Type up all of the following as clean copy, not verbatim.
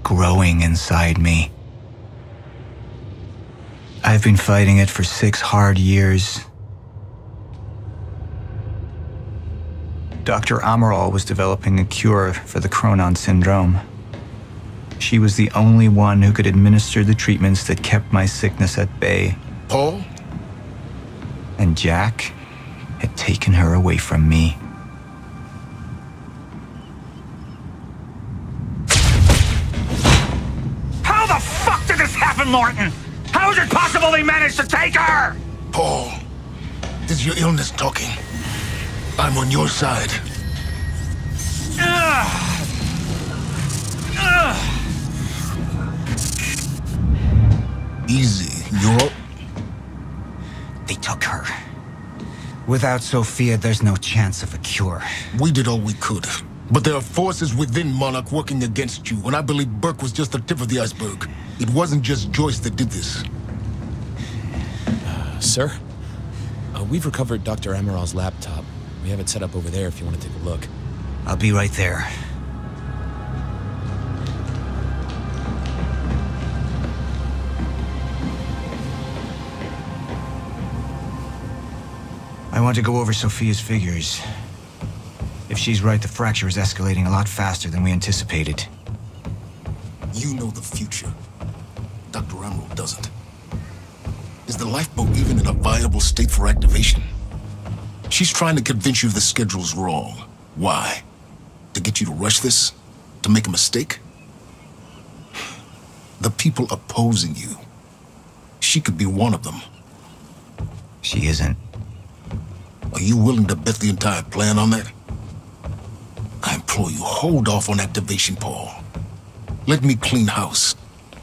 growing inside me. I've been fighting it for 6 hard years. Dr. Amaral was developing a cure for the Cronon syndrome. She was the only one who could administer the treatments that kept my sickness at bay. Paul? And Jack had taken her away from me. How the fuck did this happen, Martin? How is it possible they managed to take her? Paul, this is your illness talking. I'm on your side. Easy, you're... They took her. Without Sophia, there's no chance of a cure. We did all we could. But there are forces within Monarch working against you, and I believe Burke was just the tip of the iceberg. It wasn't just Joyce that did this. Sir? We've recovered Dr. Amaral's laptop. We have it set up over there if you want to take a look. I'll be right there. I want to go over Sophia's figures. If she's right, the fracture is escalating a lot faster than we anticipated. You know the future. Dr. Amaral doesn't. Is the lifeboat even in a viable state for activation? She's trying to convince you the schedule's wrong. Why? To get you to rush this? To make a mistake? The people opposing you. She could be one of them. She isn't. Are you willing to bet the entire plan on that? I implore you, hold off on activation, Paul. Let me clean house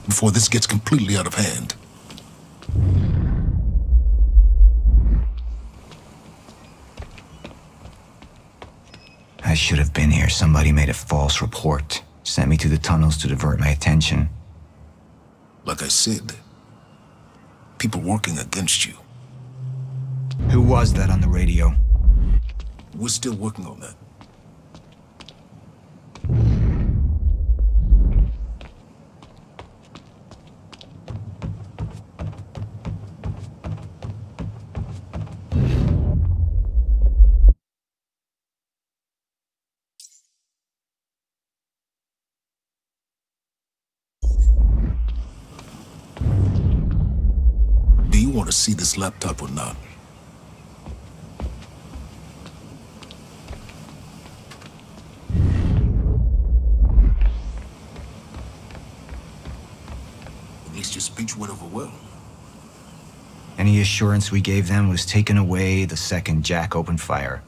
before this gets completely out of hand. I should have been here. Somebody made a false report. Sent me to the tunnels to divert my attention. Like I said, people working against you. Who was that on the radio? We're still working on that. Do you want to see this laptop or not? At least your speech went over well. Any assurance we gave them was taken away the second Jack opened fire.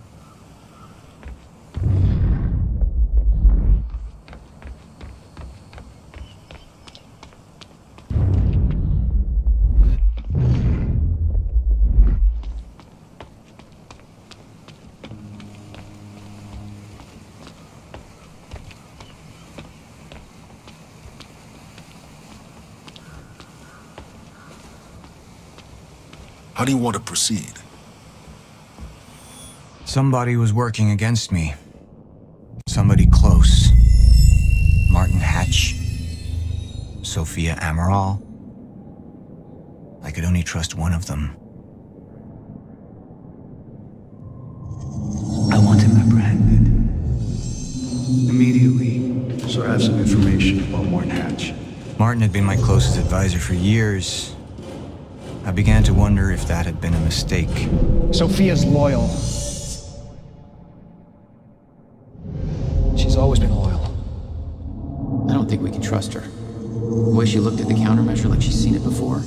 How do you want to proceed? Somebody was working against me. Somebody close. Martin Hatch. Sophia Amaral. I could only trust one of them. I want him apprehended. Immediately, so I have some information about Martin Hatch. Martin had been my closest advisor for years. I began to wonder if that had been a mistake. Sophia's loyal. She's always been loyal. I don't think we can trust her. The way she looked at the countermeasure like she's seen it before.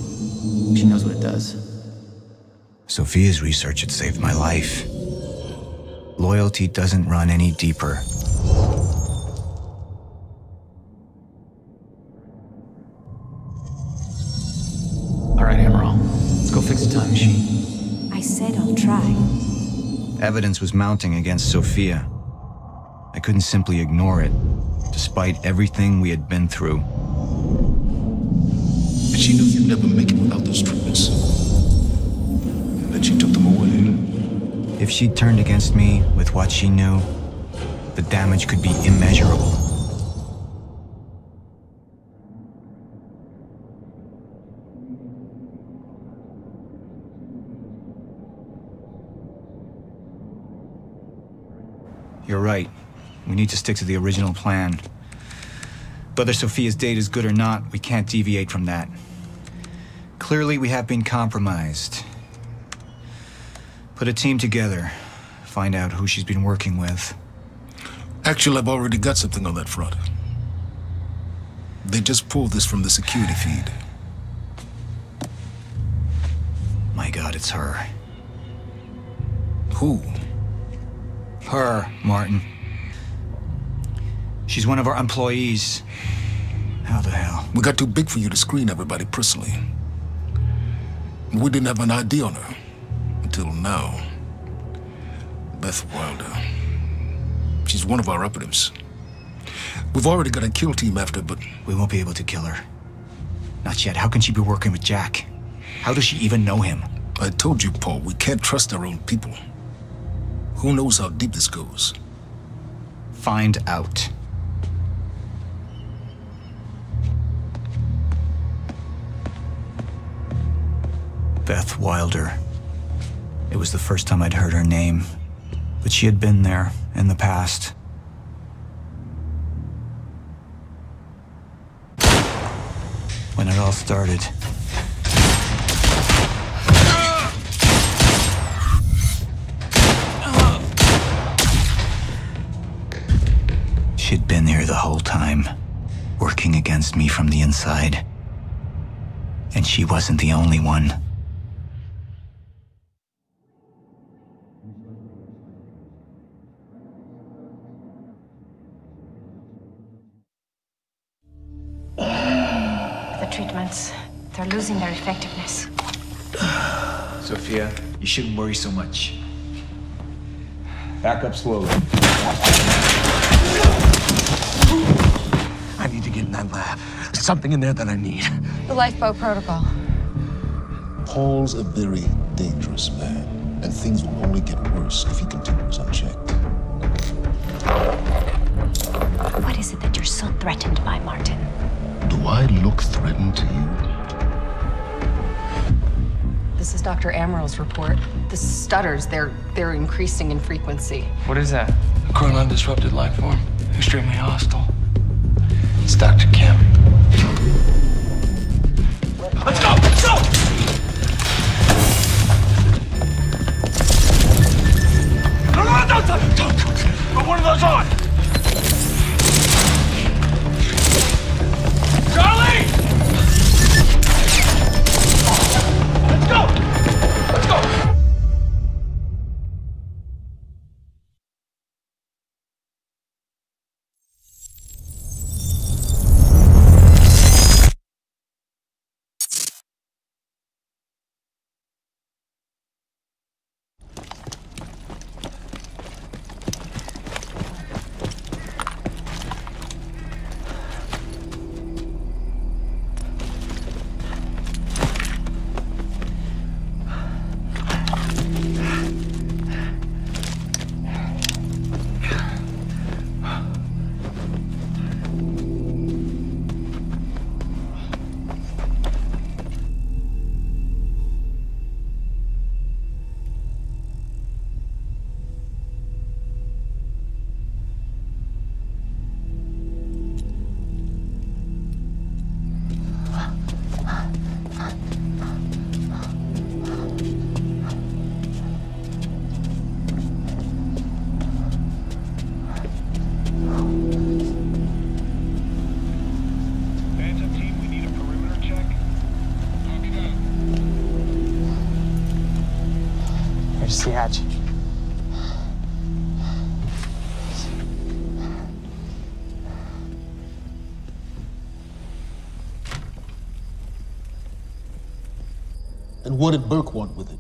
She knows what it does. Sophia's research had saved my life. Loyalty doesn't run any deeper. All right, Amaral. Let's go fix the time machine. I said I'll try. Evidence was mounting against Sophia. I couldn't simply ignore it, despite everything we had been through. But she knew you'd never make it without those treatments. And then she took them away. If she'd turned against me with what she knew, the damage could be immeasurable. You're right. We need to stick to the original plan. Whether Sophia's date is good or not, we can't deviate from that. Clearly, we have been compromised. Put a team together. Find out who she's been working with. Actually, I've already got something on that front. They just pulled this from the security feed. My God, it's her. Who? Her, Martin. She's one of our employees. How the hell? We got too big for you to screen everybody personally. We didn't have an ID on her. Until now. Beth Wilder. She's one of our operatives. We've already got a kill team after, but... We won't be able to kill her. Not yet. How can she be working with Jack? How does she even know him? I told you, Paul, we can't trust our own people. Who knows how deep this goes? Find out. Beth Wilder. It was the first time I'd heard her name, but she had been there in the past. When it all started. She'd been here the whole time, working against me from the inside. And she wasn't the only one. Treatments. They're losing their effectiveness. Sophia, you shouldn't worry so much. Back up slowly. I need to get in that lab. There's something in there that I need. The lifeboat protocol. Paul's a very dangerous man, and things will only get worse if he continues unchecked. What is it that you're so threatened by, Martin? Do I look threatened to you? This is Dr. Amaral's report. The stutters, they're increasing in frequency. What is that? A chronon disrupted life form. Extremely hostile. It's Dr. Kim. Let's go! Let's go! Don't! Put one of those on! Charlie! Let's go! Let's go! Here's the hatch. And what did Burke want with it?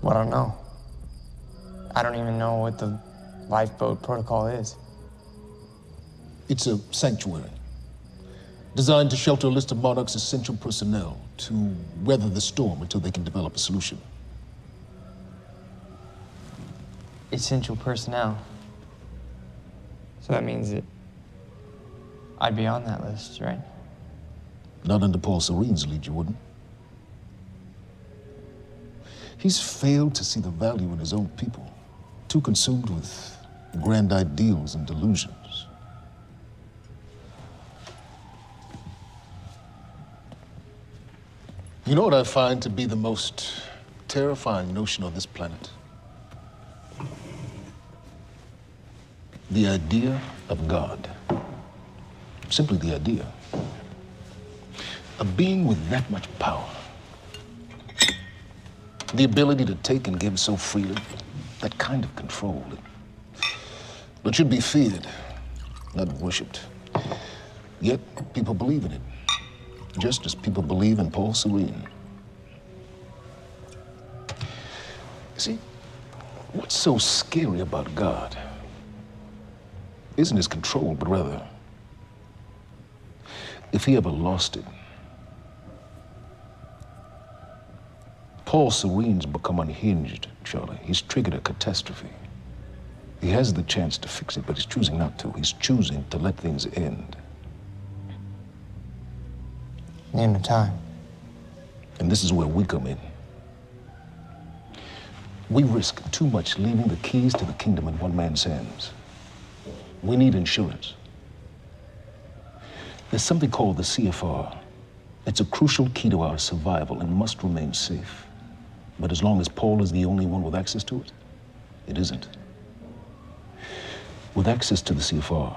Well, I don't know. I don't even know what the lifeboat protocol is. It's a sanctuary. Designed to shelter a list of Monarch's essential personnel to weather the storm until they can develop a solution. Essential personnel. So that means that I'd be on that list, right? Not under Paul Serene's lead, you wouldn't. He's failed to see the value in his own people. too consumed with grand ideals and delusions. You know what I find to be the most terrifying notion on this planet? The idea of God. Simply the idea. A being with that much power. The ability to take and give so freely. That kind of control. It should be feared, not worshipped. Yet people believe in it. Just as people believe in Paul Serene. See, what's so scary about God isn't his control, but rather, if he ever lost it. Paul Serene's become unhinged, Charlie. He's triggered a catastrophe. He has the chance to fix it, but he's choosing not to. He's choosing to let things end. Name the time. And this is where we come in. We risk too much leaving the keys to the kingdom in one man's hands. We need insurance. There's something called the CFR. It's a crucial key to our survival and must remain safe. But as long as Paul is the only one with access to it, it isn't. With access to the CFR,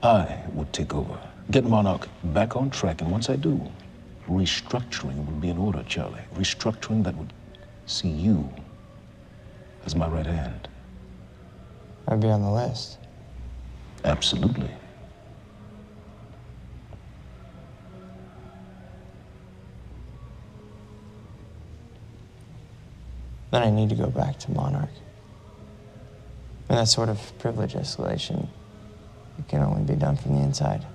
I would take over, get Monarch back on track, and once I do, restructuring would be in order, Charlie. Restructuring that would see you as my right hand. I'd be on the list. Absolutely. Then I need to go back to Monarch. And that sort of privilege escalation, it can only be done from the inside.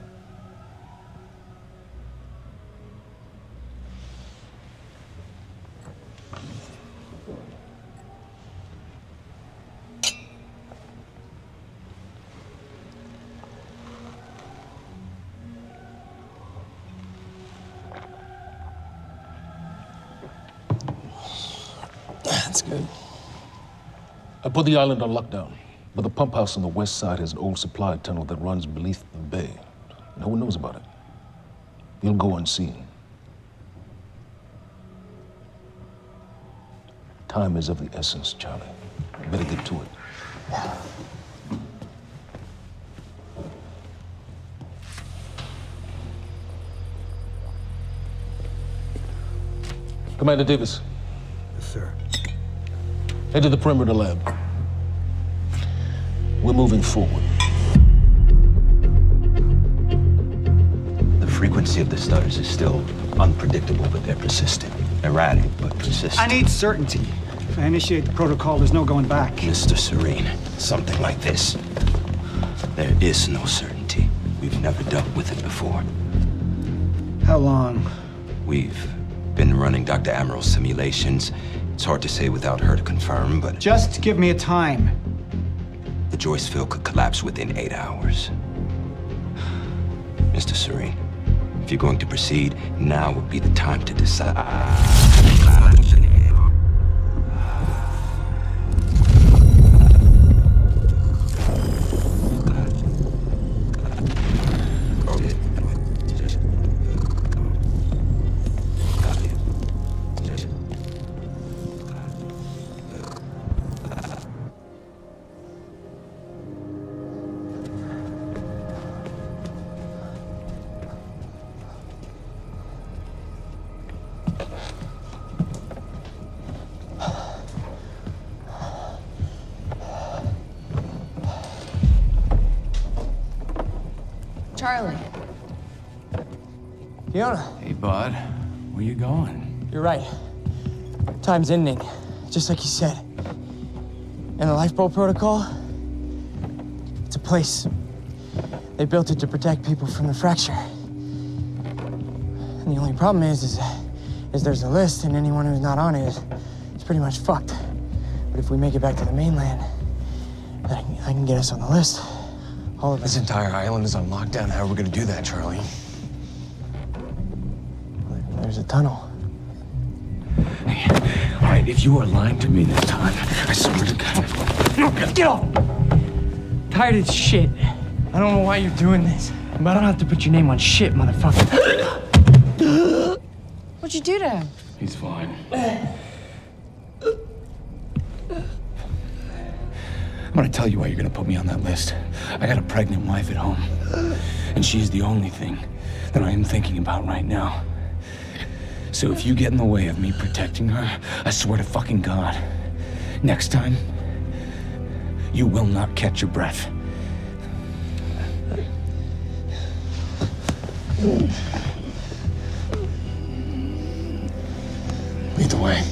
That's good. I put the island on lockdown, but the pump house on the west side has an old supply tunnel that runs beneath the bay. No one knows about it. You'll go unseen. Time is of the essence, Charlie. Better get to it. Yeah. Commander Davis. Yes, sir. Head to the perimeter lab. We're moving forward. The frequency of the stutters is still unpredictable, but they're persistent. Erratic, but persistent. I need certainty. If I initiate the protocol, there's no going back. Mr. Serene, something like this. There is no certainty. We've never dealt with it before. How long? We've been running Dr. Amaral's simulations. It's hard to say without her to confirm, but... Just give me a time. The Joyce field could collapse within 8 hours. Mr. Serene, if you're going to proceed, now would be the time to decide. Charlie. Fiona. Hey, bud. Where you going? You're right. Time's ending, just like you said. And the lifeboat protocol? It's a place. They built it to protect people from the fracture. And the only problem is there's a list, and anyone who's not on it is pretty much fucked. But if we make it back to the mainland, then I can get us on the list. All of us. This entire island is on lockdown. How are we gonna do that, Charlie? There's a tunnel. Hey, all right. If you are lying to me this time, I swear to God. No, get off! Tired of this shit. I don't know why you're doing this, but I don't have to put your name on shit, motherfucker. What'd you do to him? He's fine. I'm gonna tell you why you're gonna put me on that list. I got a pregnant wife at home, and she's the only thing that I am thinking about right now. So if you get in the way of me protecting her, I swear to fucking God, next time, you will not catch your breath. Lead the way.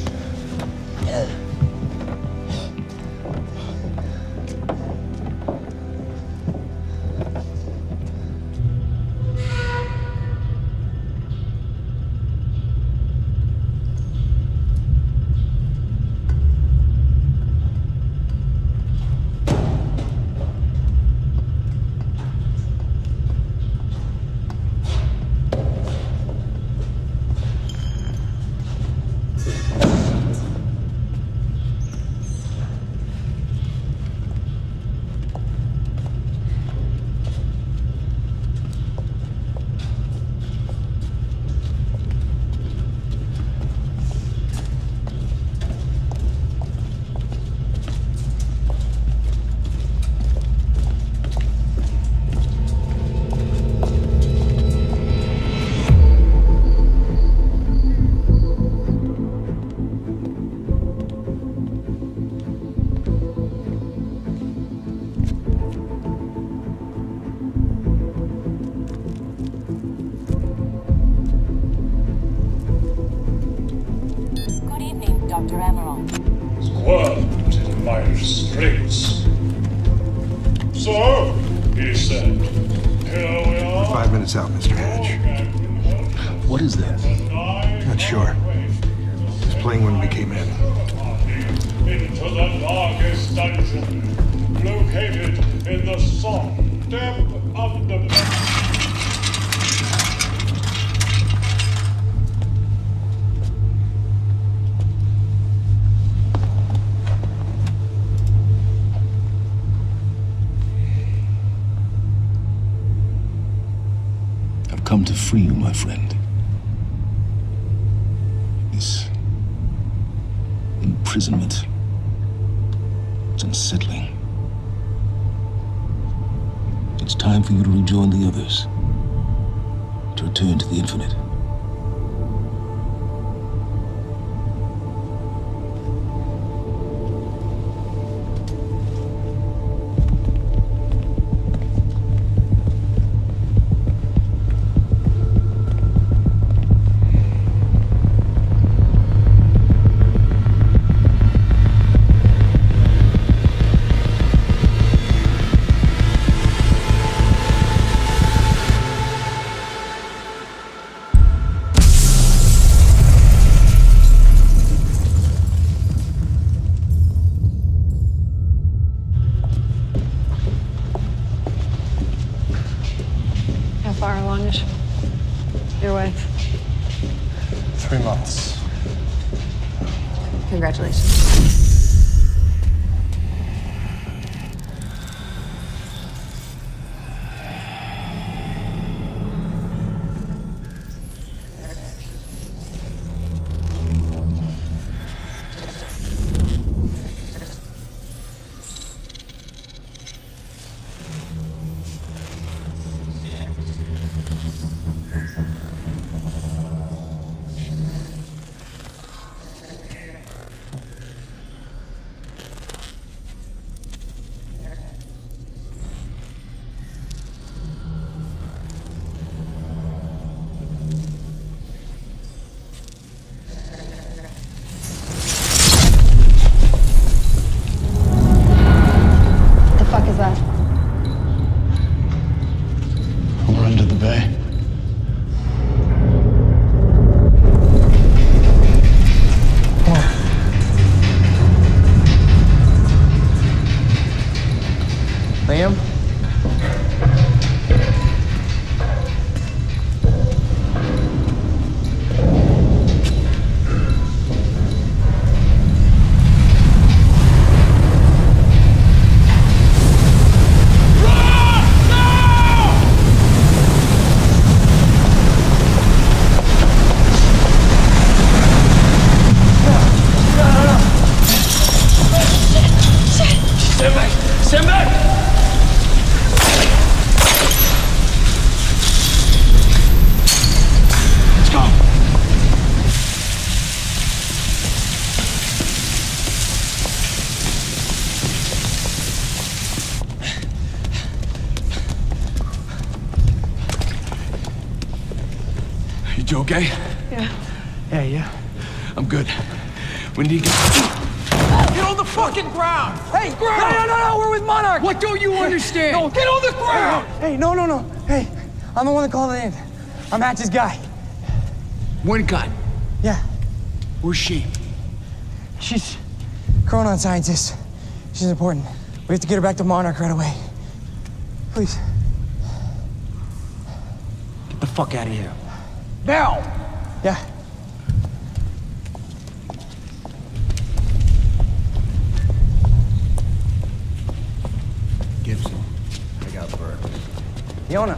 Dr. Emerald. Squirmed in my straits. So, he said, here we are. 5 minutes out, Mr. Hatch. What is that? Not sure. It was playing when we came in. Into the darkest dungeon, located in the soft depth of the... Come to free you, my friend. This imprisonment, it's unsettling. It's time for you to rejoin the others, to return to the infinite. Far along is your wife? 3 months. Congratulations. You okay? Yeah. Yeah. I'm good. We need to Get on the fucking ground! Hey, no, we're with Monarch! What don't you understand? No, get on the ground! Hey, no. Hey, I'm the one that called it in. I'm Hatch's guy. One gun. Yeah. Where's she? She's Chronon scientist. She's important. We have to get her back to Monarch right away. Please. Get the fuck out of here. Now! Yeah. Gibson, I got Burke. Fiona,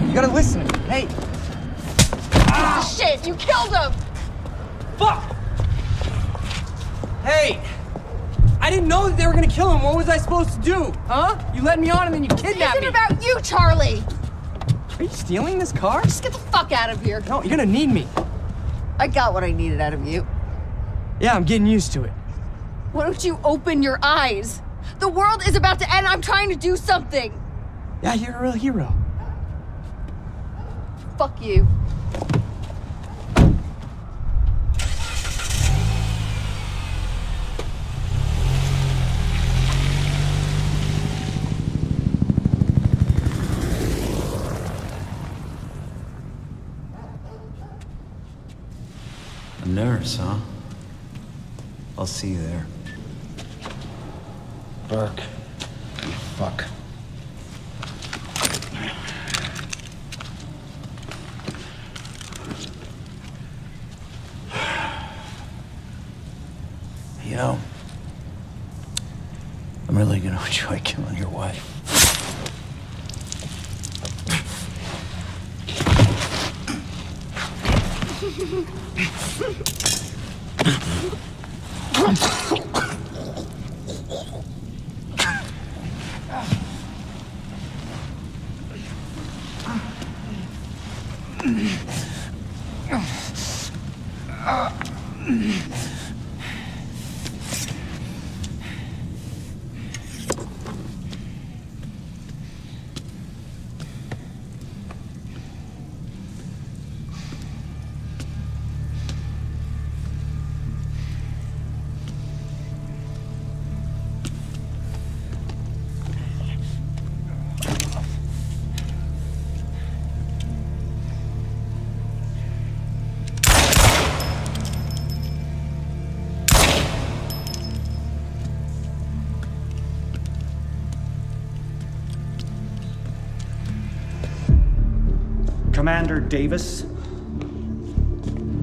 you gotta listen to me. Hey. Shit, you killed him! Fuck! Hey! I didn't know that they were gonna kill him. What was I supposed to do? Huh? You led me on and then you kidnapped me. It isn't about you, Charlie! Are you stealing this car? Just get the fuck out of here. No, you're gonna need me. I got what I needed out of you. Yeah, I'm getting used to it. Why don't you open your eyes? The world is about to end. I'm trying to do something. Yeah, you're a real hero. Fuck you. A nurse, huh? I'll see you there. Burke. You fuck. You know, I'm really gonna enjoy killing your wife. Commander Davis?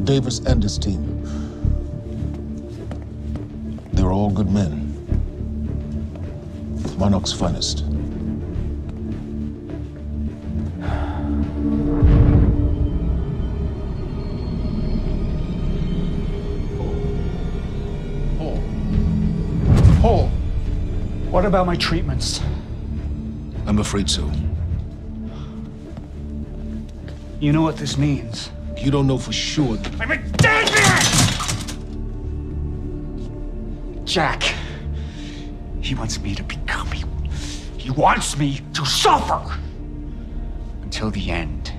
Davis and his team. They're all good men. Monarch's finest. Paul, what about my treatments? I'm afraid so. You know what this means? You don't know for sure. I'm a dead man! Jack, he wants me to become you. He wants me to suffer until the end.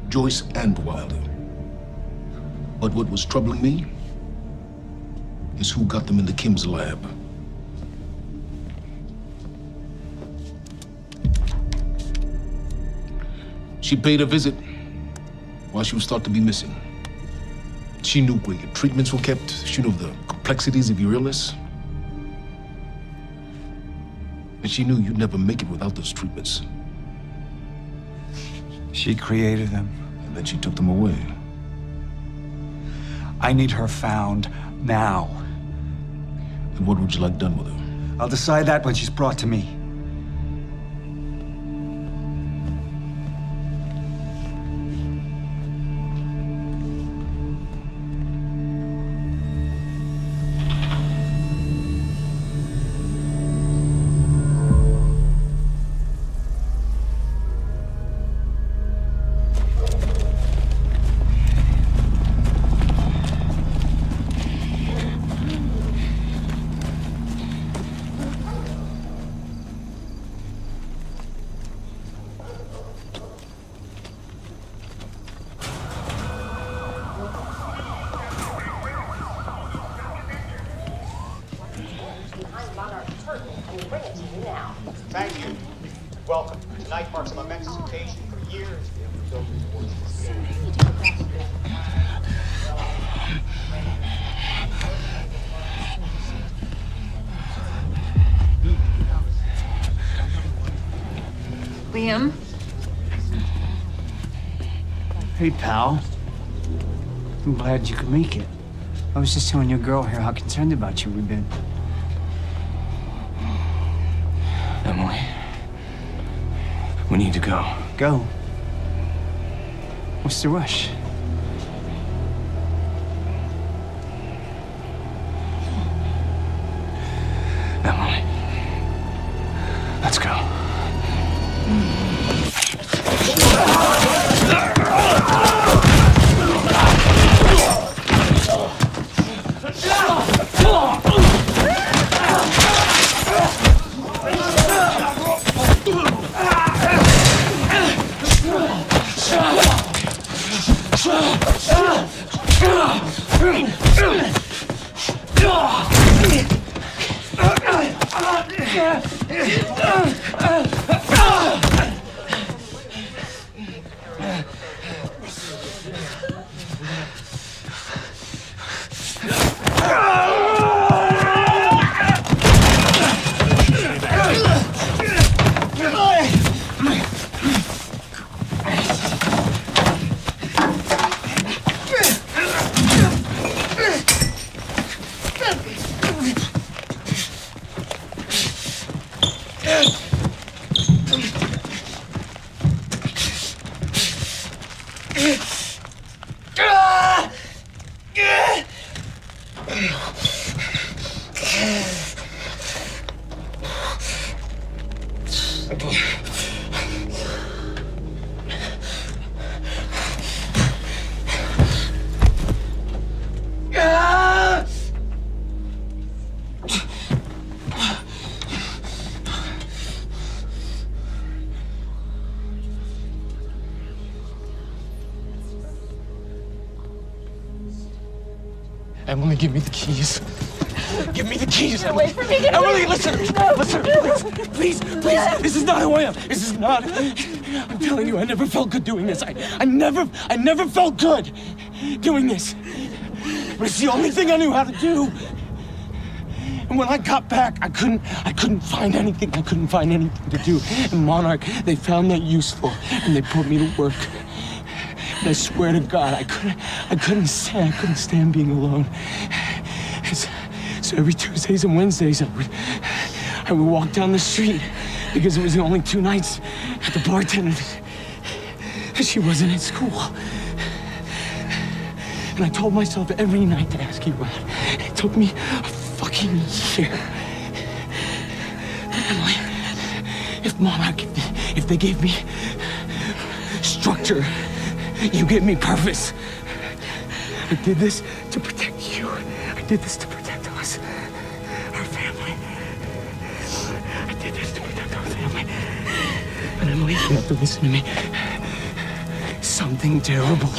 Joyce and Wilder. But what was troubling me is who got them into Kim's lab. She paid a visit while she was thought to be missing. She knew where your treatments were kept. She knew the complexities of your illness. And she knew you'd never make it without those treatments. She created them. And then she took them away. I need her found now. And what would you like done with her? I'll decide that when she's brought to me. down. Thank you. Welcome. Tonight marks a momentous occasion. For years, we have been building towards this day. Liam? Hey, pal. I'm glad you could make it. I was just telling your girl here how concerned about you we've been. Emily, we need to go. Go? What's the rush? Emily, let's go. Emily, give me the keys. Give me the keys. Get away from me. Get Emily, away. listen. Listen, please. Please. This is not who I am. This is not. I'm telling you, I never felt good doing this. I never felt good doing this. But it's the only thing I knew how to do. And when I got back, I couldn't find anything. I couldn't find anything to do. And Monarch, they found that useful, and they put me to work. And I swear to God, I couldn't stand being alone. So every Tuesdays and Wednesdays, I would walk down the street because it was the only 2 nights at the bartender. She wasn't at school. And I told myself every night to ask you out. It took me a fucking year. But Emily, if Monarch, if they gave me structure, you gave me purpose. I did this to protect you. I did this to protect us, our family. I did this to protect our family. And Emily, you have to listen to me. Something terrible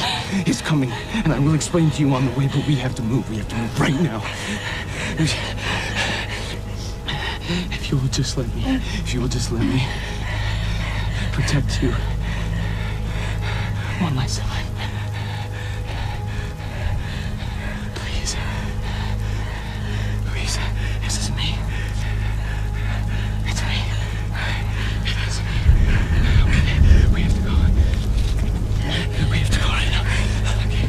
is coming, and I will explain to you on the way, but we have to move. We have to move right now. If you will just let me protect you one last time. Please. Please. This is me. It's me. It is me. Okay. We have to go. We have to go right now. Okay.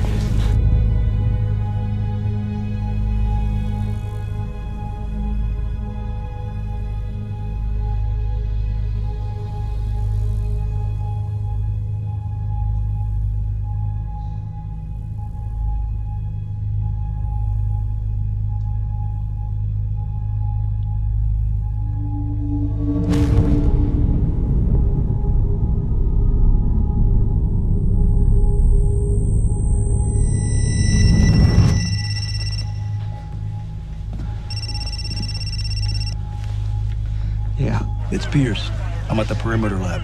It's Pierce. I'm at the perimeter lab.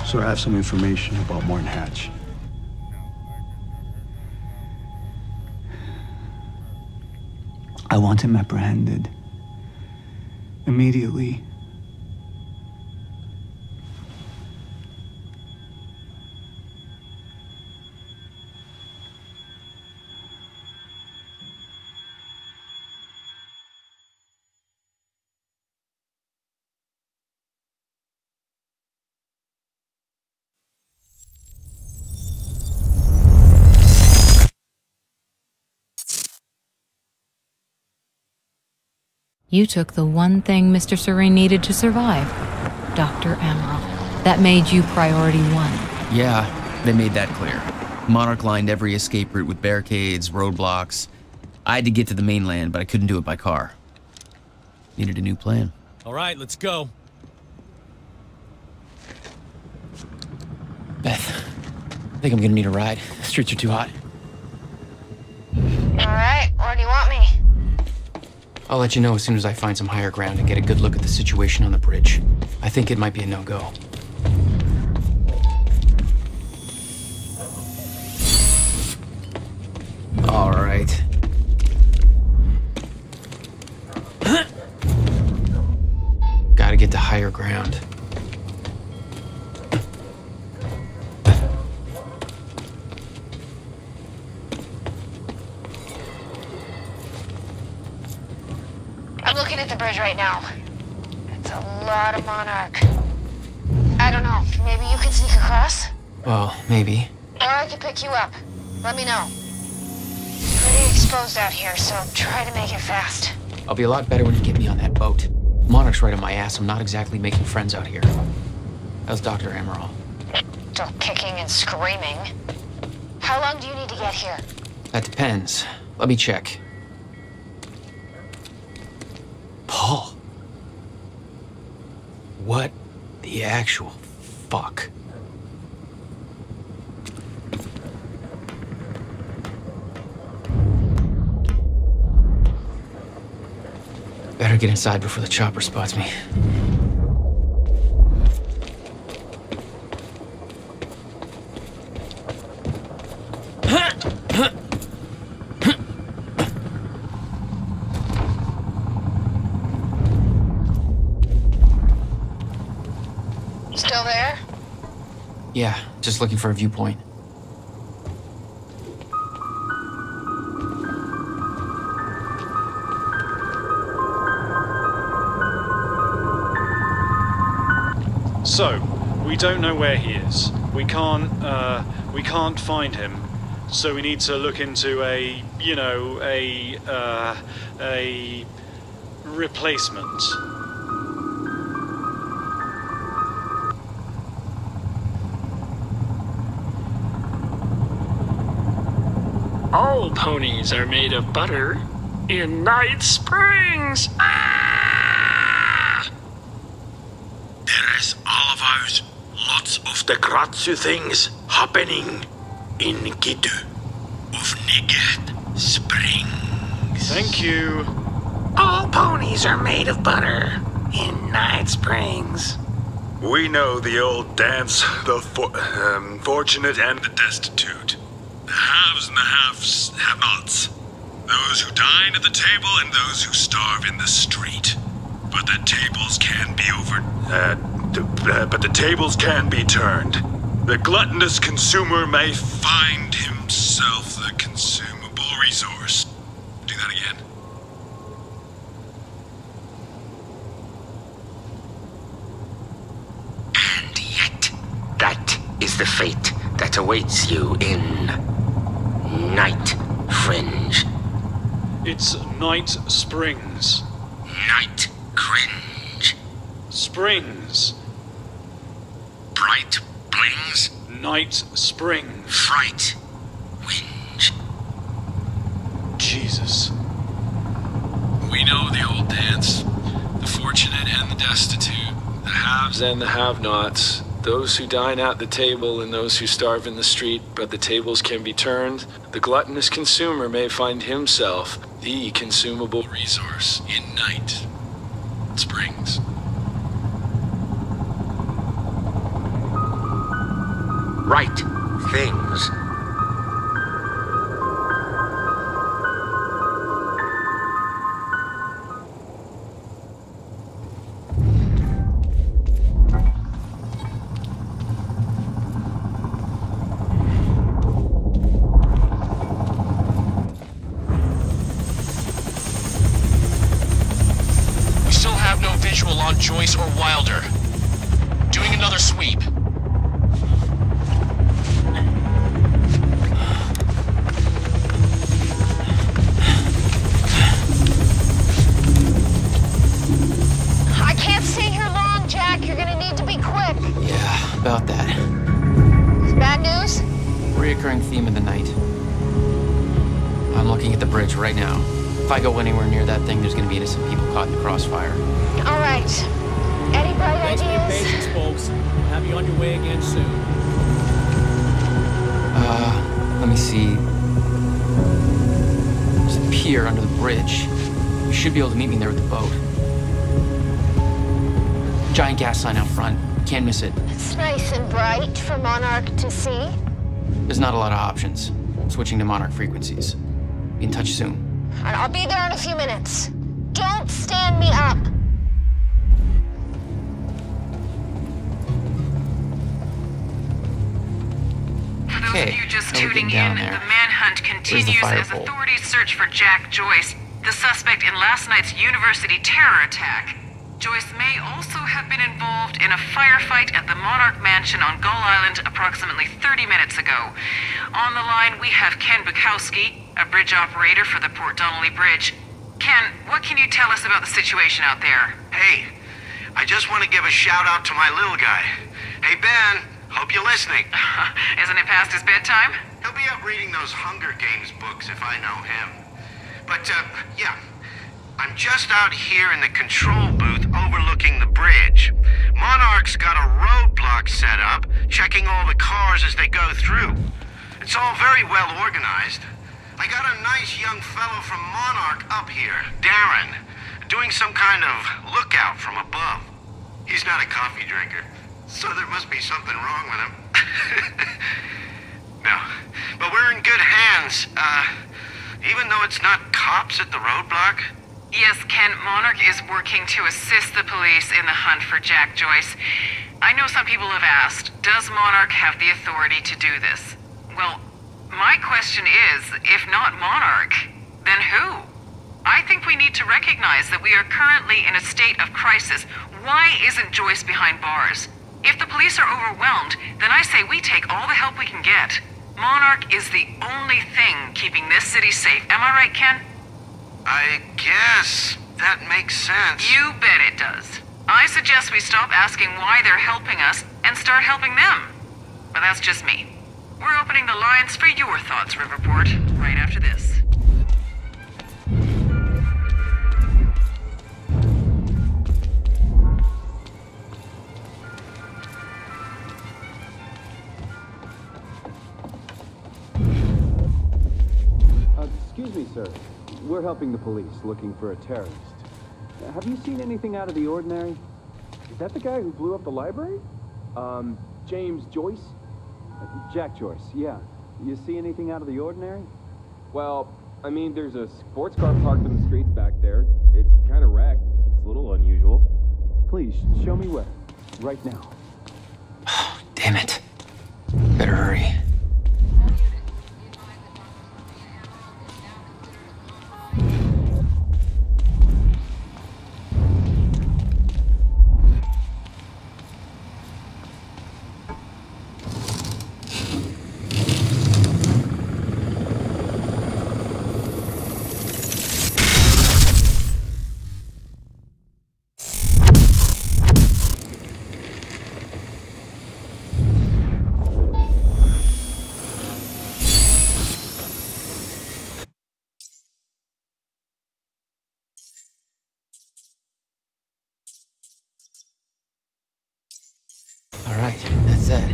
So I have some information about Martin Hatch. I want him apprehended. Immediately. You took the one thing Mr. Serene needed to survive, Dr. Amaral. That made you priority one. Yeah, they made that clear. Monarch lined every escape route with barricades, roadblocks. I had to get to the mainland, but I couldn't do it by car. Needed a new plan. All right, let's go. Beth, I think I'm gonna need a ride. The streets are too hot. All right, where do you want me? I'll let you know as soon as I find some higher ground and get a good look at the situation on the bridge. I think it might be a no-go. All right. Gotta get to higher ground. I'm looking at the bridge right now. It's a lot of Monarch. I don't know, maybe you can sneak across? Well, maybe. Or I could pick you up. Let me know. Pretty exposed out here, so try to make it fast. I'll be a lot better when you get me on that boat. Monarch's right on my ass. I'm not exactly making friends out here. How's Dr. Amaral? Still kicking and screaming. How long do you need to get here? That depends. Let me check. Paul. What the actual fuck? Better get inside before the chopper spots me. Still there? Yeah, just looking for a viewpoint. So, we don't know where he is. We can't find him. So we need to look into a replacement. All ponies are made of butter in Night Springs. There is all of ours. Lots of the Kratzu things happening in Gitu of Night Springs. Thank you. All ponies are made of butter in Night Springs. We know the old dance, the fortunate and the destitute. The haves and the have-nots. Those who dine at the table and those who starve in the street. But the tables can be but the tables can be turned. The gluttonous consumer may find himself the consumable resource. Do that again. And yet, that is the fate that awaits you in Night Fringe. It's Night Springs. Night Cringe. Springs. Bright Blings. Night Springs. Fright. Winge. Jesus. We know the old dance. The fortunate and the destitute. The haves and the have-nots. Those who dine at the table and those who starve in the street, but the tables can be turned. The gluttonous consumer may find himself the consumable resource in Night Springs. Right things. We still have no visual on Joyce or Wilder. Doing another sweep. about that. Bad news? Reoccurring theme of the night. I'm looking at the bridge right now. If I go anywhere near that thing, there's gonna be innocent people caught in the crossfire. All right. Any bright Thanks for your ideas? patience, folks. We'll have you on your way again soon. Let me see. There's a pier under the bridge. You should be able to meet me there with the boat. Giant gas sign out front. Can't miss it. It's nice and bright for Monarch to see. There's not a lot of options. Switching to Monarch frequencies. Be in touch soon. And I'll be there in a few minutes. Don't stand me up. For those of you just tuning in, the manhunt continues as authorities search for Jack Joyce, the suspect in last night's university terror attack. Joyce may also have been involved in a firefight at the Monarch Mansion on Gull Island approximately 30 minutes ago. On the line, we have Ken Bukowski, a bridge operator for the Port Donnelly Bridge. Ken, what can you tell us about the situation out there? Hey, I just want to give a shout out to my little guy. Hey, Ben, hope you're listening. Isn't it past his bedtime? He'll be up reading those Hunger Games books if I know him. But, yeah. I'm just out here in the control booth overlooking the bridge. Monarch's got a roadblock set up, checking all the cars as they go through. It's all very well organized. I got a nice young fellow from Monarch up here, Darren, doing some kind of lookout from above. He's not a coffee drinker, so there must be something wrong with him. No, but we're in good hands. Even though it's not cops at the roadblock. Yes, Ken, Monarch is working to assist the police in the hunt for Jack Joyce. I know some people have asked, does Monarch have the authority to do this? Well, my question is, if not Monarch, then who? I think we need to recognize that we are currently in a state of crisis. Why isn't Joyce behind bars? If the police are overwhelmed, then I say we take all the help we can get. Monarch is the only thing keeping this city safe. Am I right, Ken? I guess that makes sense. You bet it does. I suggest we stop asking why they're helping us and start helping them. But that's just me. We're opening the lines for your thoughts, Riverport, right after this. Excuse me, sir. We're helping the police looking for a terrorist. Have you seen anything out of the ordinary? Is that the guy who blew up the library? James Joyce? Jack Joyce, yeah. You see anything out of the ordinary? Well, I mean, there's a sports car parked in the streets back there. It's kind of wrecked. It's a little unusual. Please, show me where. Right now. Damn it. Better hurry. All right, that's it.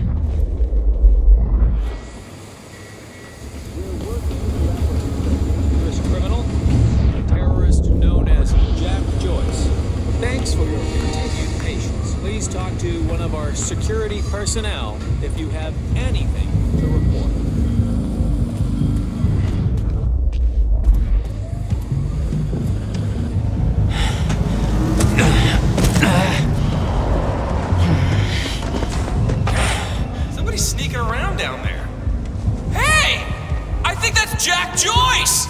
This criminal, a terrorist known as Jack Joyce. Thanks for your continued patience. Please talk to one of our security personnel if you have anything to report. Somebody's sneaking around down there. Hey! I think that's Jack Joyce!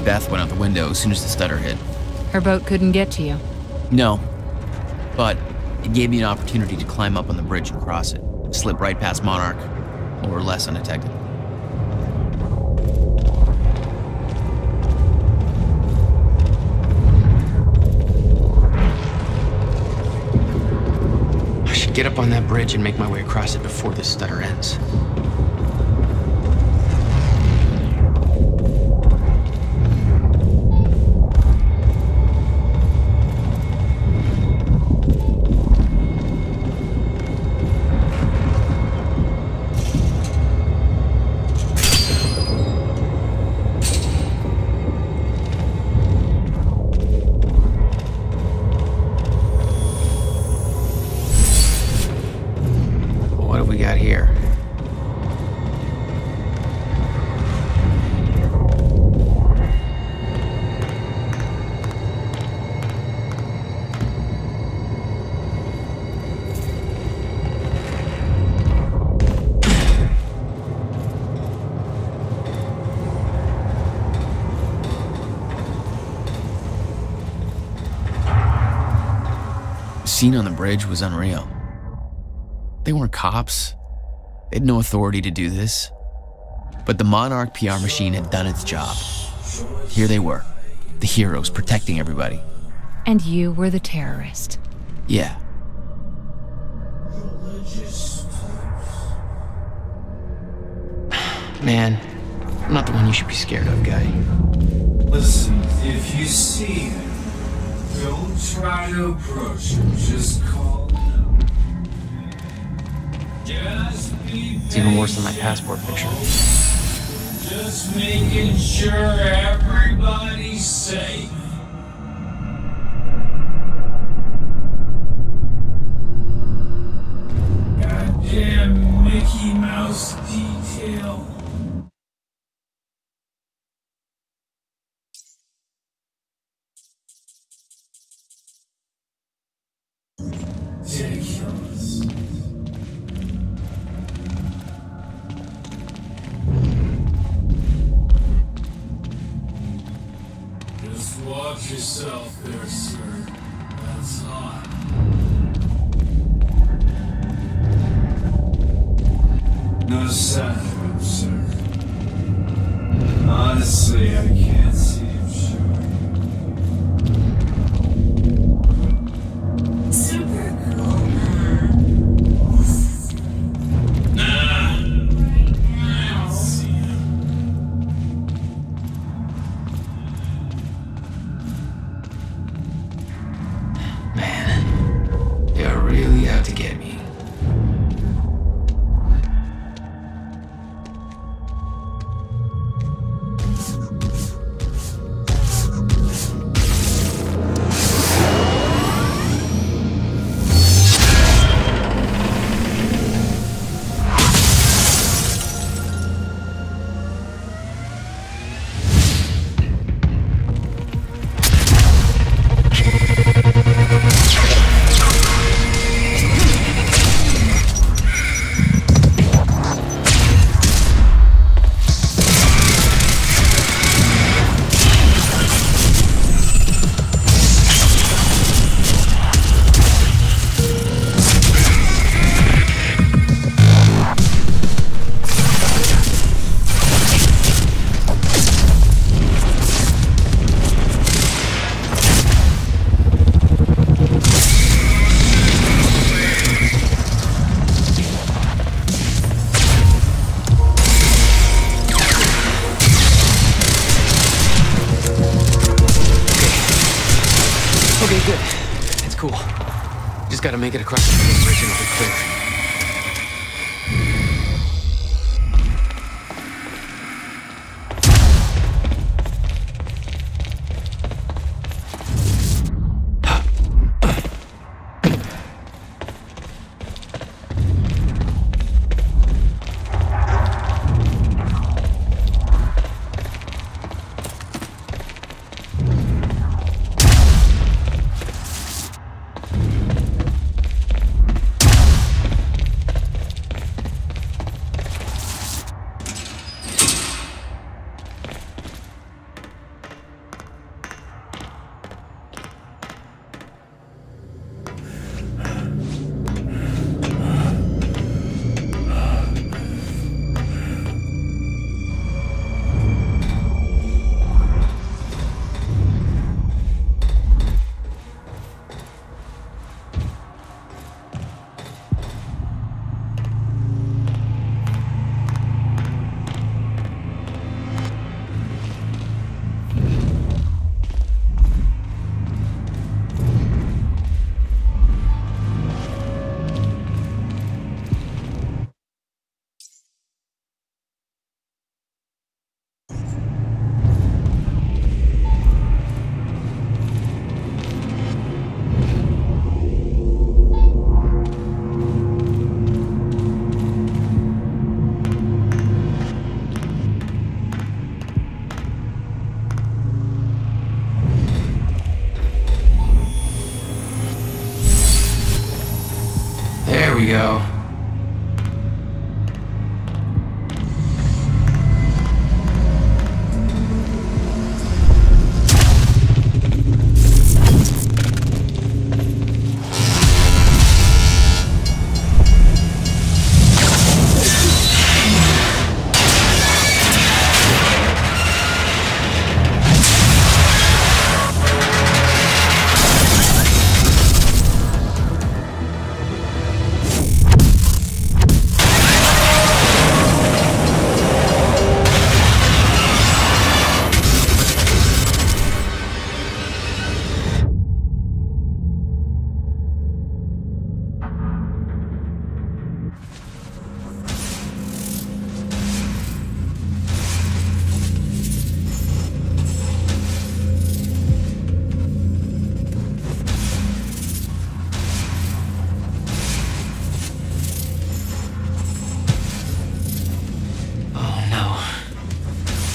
Beth went out the window as soon as the stutter hit. Her boat couldn't get to you. No, but it gave me an opportunity to climb up on the bridge and cross it, slip right past Monarch, more or less undetected. I should get up on that bridge and make my way across it before this stutter ends. The scene on the bridge was unreal. They weren't cops. They had no authority to do this. But the Monarch PR machine had done its job. Here they were, the heroes protecting everybody. And you were the terrorist. Yeah. Man, I'm not the one you should be scared of, guy. Listen, if you see him, don't try to approach him, just call him. It's even worse than my passport picture. Just making sure everybody's safe. Goddamn Mickey Mouse detail. Ridiculous. Just watch yourself there, sir. That's hot. No saffron, sir. Honestly, I can't see him showing. Super cool, man. Nah. I don't see him. Man, you're really out to get me. Okay, good. It's cool. Just gotta make it across the bridge and it'll be clear.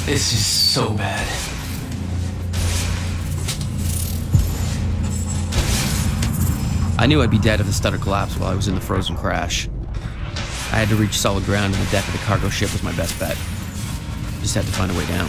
This is so bad. I knew I'd be dead if the stutter collapsed while I was in the frozen crash. I had to reach solid ground, and the deck of the cargo ship was my best bet. Just had to find a way down.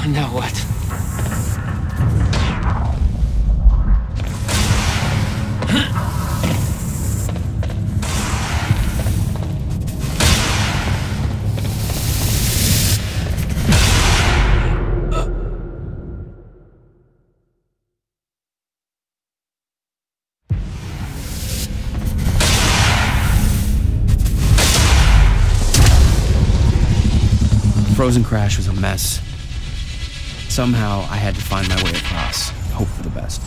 Now what? The frozen crash was a mess. Somehow, I had to find my way across, hope for the best.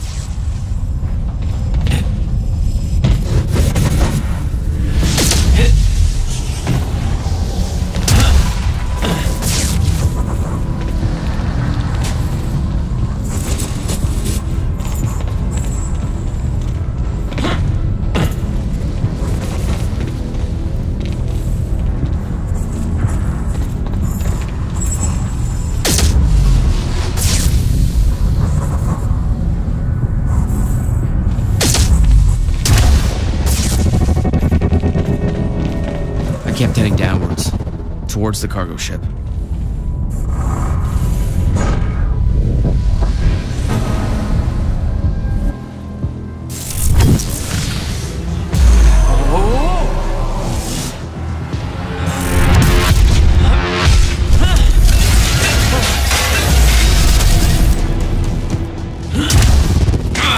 I kept heading downwards, towards the cargo ship.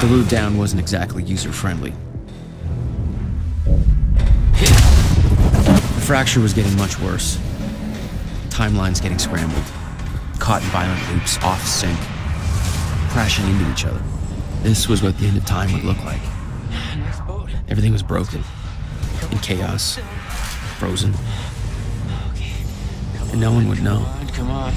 The route down wasn't exactly user-friendly. The fracture was getting much worse. Timelines getting scrambled. Caught in violent loops, off sync. Crashing into each other. This was what the end of time would look like. Everything was broken. In chaos. Frozen. And no one would know. Come on.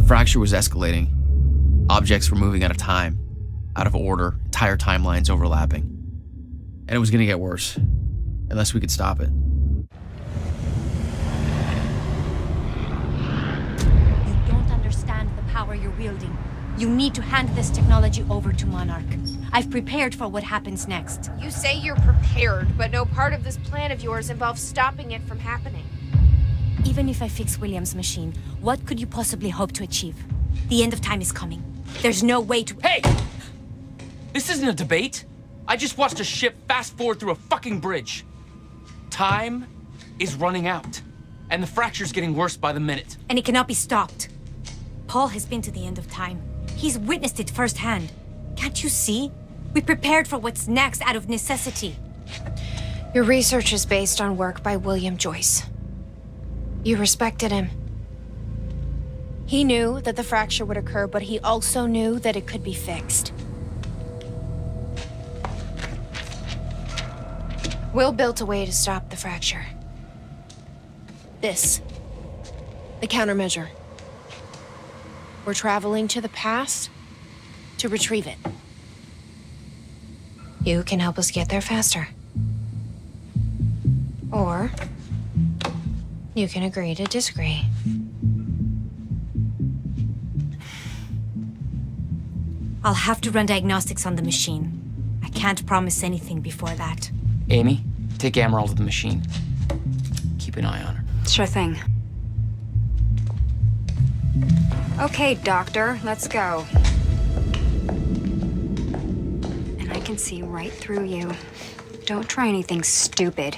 Fracture was escalating. Objects were moving out of time, out of order, entire timelines overlapping. And it was gonna get worse, unless we could stop it. You don't understand the power you're wielding. You need to hand this technology over to Monarch. I've prepared for what happens next. You say you're prepared, but no part of this plan of yours involves stopping it from happening. Even if I fix William's machine, what could you possibly hope to achieve? The end of time is coming. There's no way to— Hey! This isn't a debate. I just watched a ship fast forward through a fucking bridge. Time is running out, and the fracture's getting worse by the minute. And it cannot be stopped. Paul has been to the end of time. He's witnessed it firsthand. Can't you see? We prepared for what's next out of necessity. Your research is based on work by William Joyce. You respected him. He knew that the fracture would occur, but he also knew that it could be fixed. Will built a way to stop the fracture. This. The countermeasure. We're traveling to the past to retrieve it. You can help us get there faster. Or you can agree to disagree. I'll have to run diagnostics on the machine. I can't promise anything before that. Amy, take Amaral to the machine. Keep an eye on her. Sure thing. Okay, Doctor, let's go. can see right through you. Don't try anything stupid.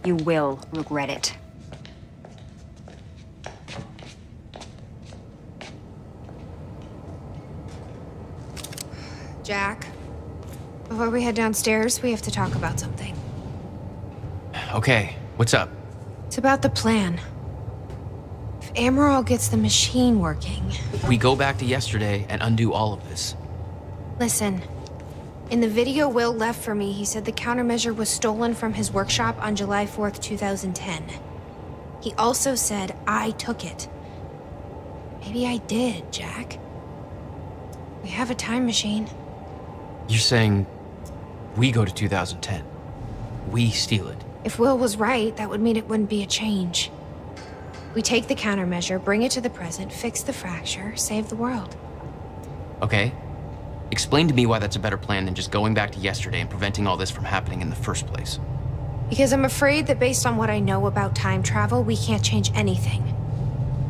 You will regret it. Jack, before we head downstairs, we have to talk about something. Okay, what's up? It's about the plan. If Amaral gets the machine working... We go back to yesterday and undo all of this. Listen, in the video Will left for me, he said the countermeasure was stolen from his workshop on July 4th, 2010. He also said I took it. Maybe I did, Jack. We have a time machine. You're saying we go to 2010. We steal it. If Will was right, that would mean it wouldn't be a change. We take the countermeasure, bring it to the present, fix the fracture, save the world. Okay. Explain to me why that's a better plan than just going back to yesterday and preventing all this from happening in the first place. Because I'm afraid that based on what I know about time travel, we can't change anything.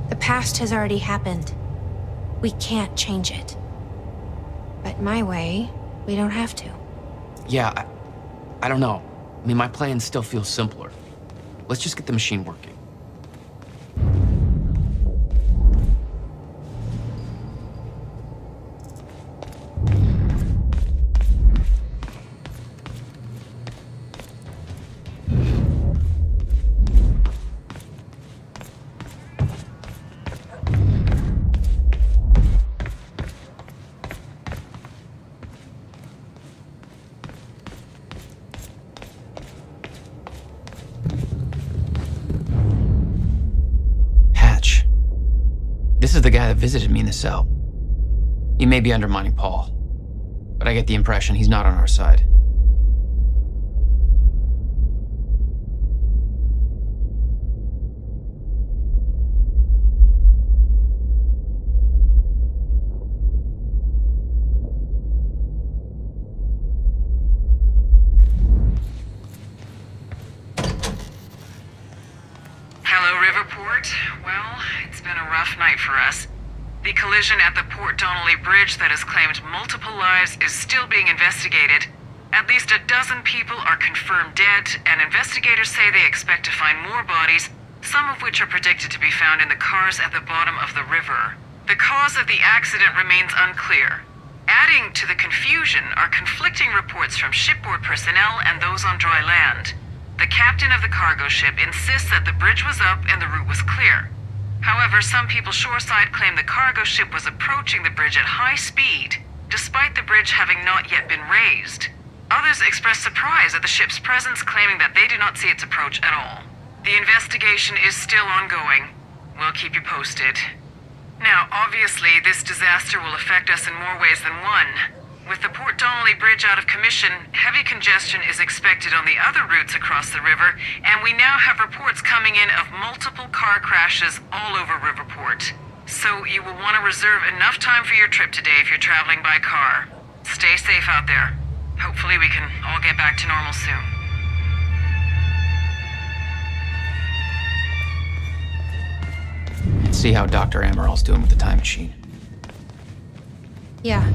The past has already happened. We can't change it. But my way, we don't have to. Yeah, I don't know. I mean, my plan still feels simpler. Let's just get the machine working. This is the guy that visited me in the cell. He may be undermining Paul, but I get the impression he's not on our side. Hello, Riverport. Well, it's been a rough night for us. The collision at the Port Donnelly Bridge that has claimed multiple lives is still being investigated. At least a dozen people are confirmed dead, and investigators say they expect to find more bodies, some of which are predicted to be found in the cars at the bottom of the river. The cause of the accident remains unclear. Adding to the confusion are conflicting reports from shipboard personnel and those on dry land. The captain of the cargo ship insists that the bridge was up and the route was clear. However, some people shoreside claim the cargo ship was approaching the bridge at high speed, despite the bridge having not yet been raised. Others express surprise at the ship's presence, claiming that they do not see its approach at all. The investigation is still ongoing. We'll keep you posted. Now, obviously, this disaster will affect us in more ways than one. With the Port Donnelly Bridge out of commission, heavy congestion is expected on the other routes across the river, and we now have reports coming in of multiple car crashes all over Riverport. So you will want to reserve enough time for your trip today if you're traveling by car. Stay safe out there. Hopefully we can all get back to normal soon. See how Dr. Amaral's doing with the time machine. Yeah.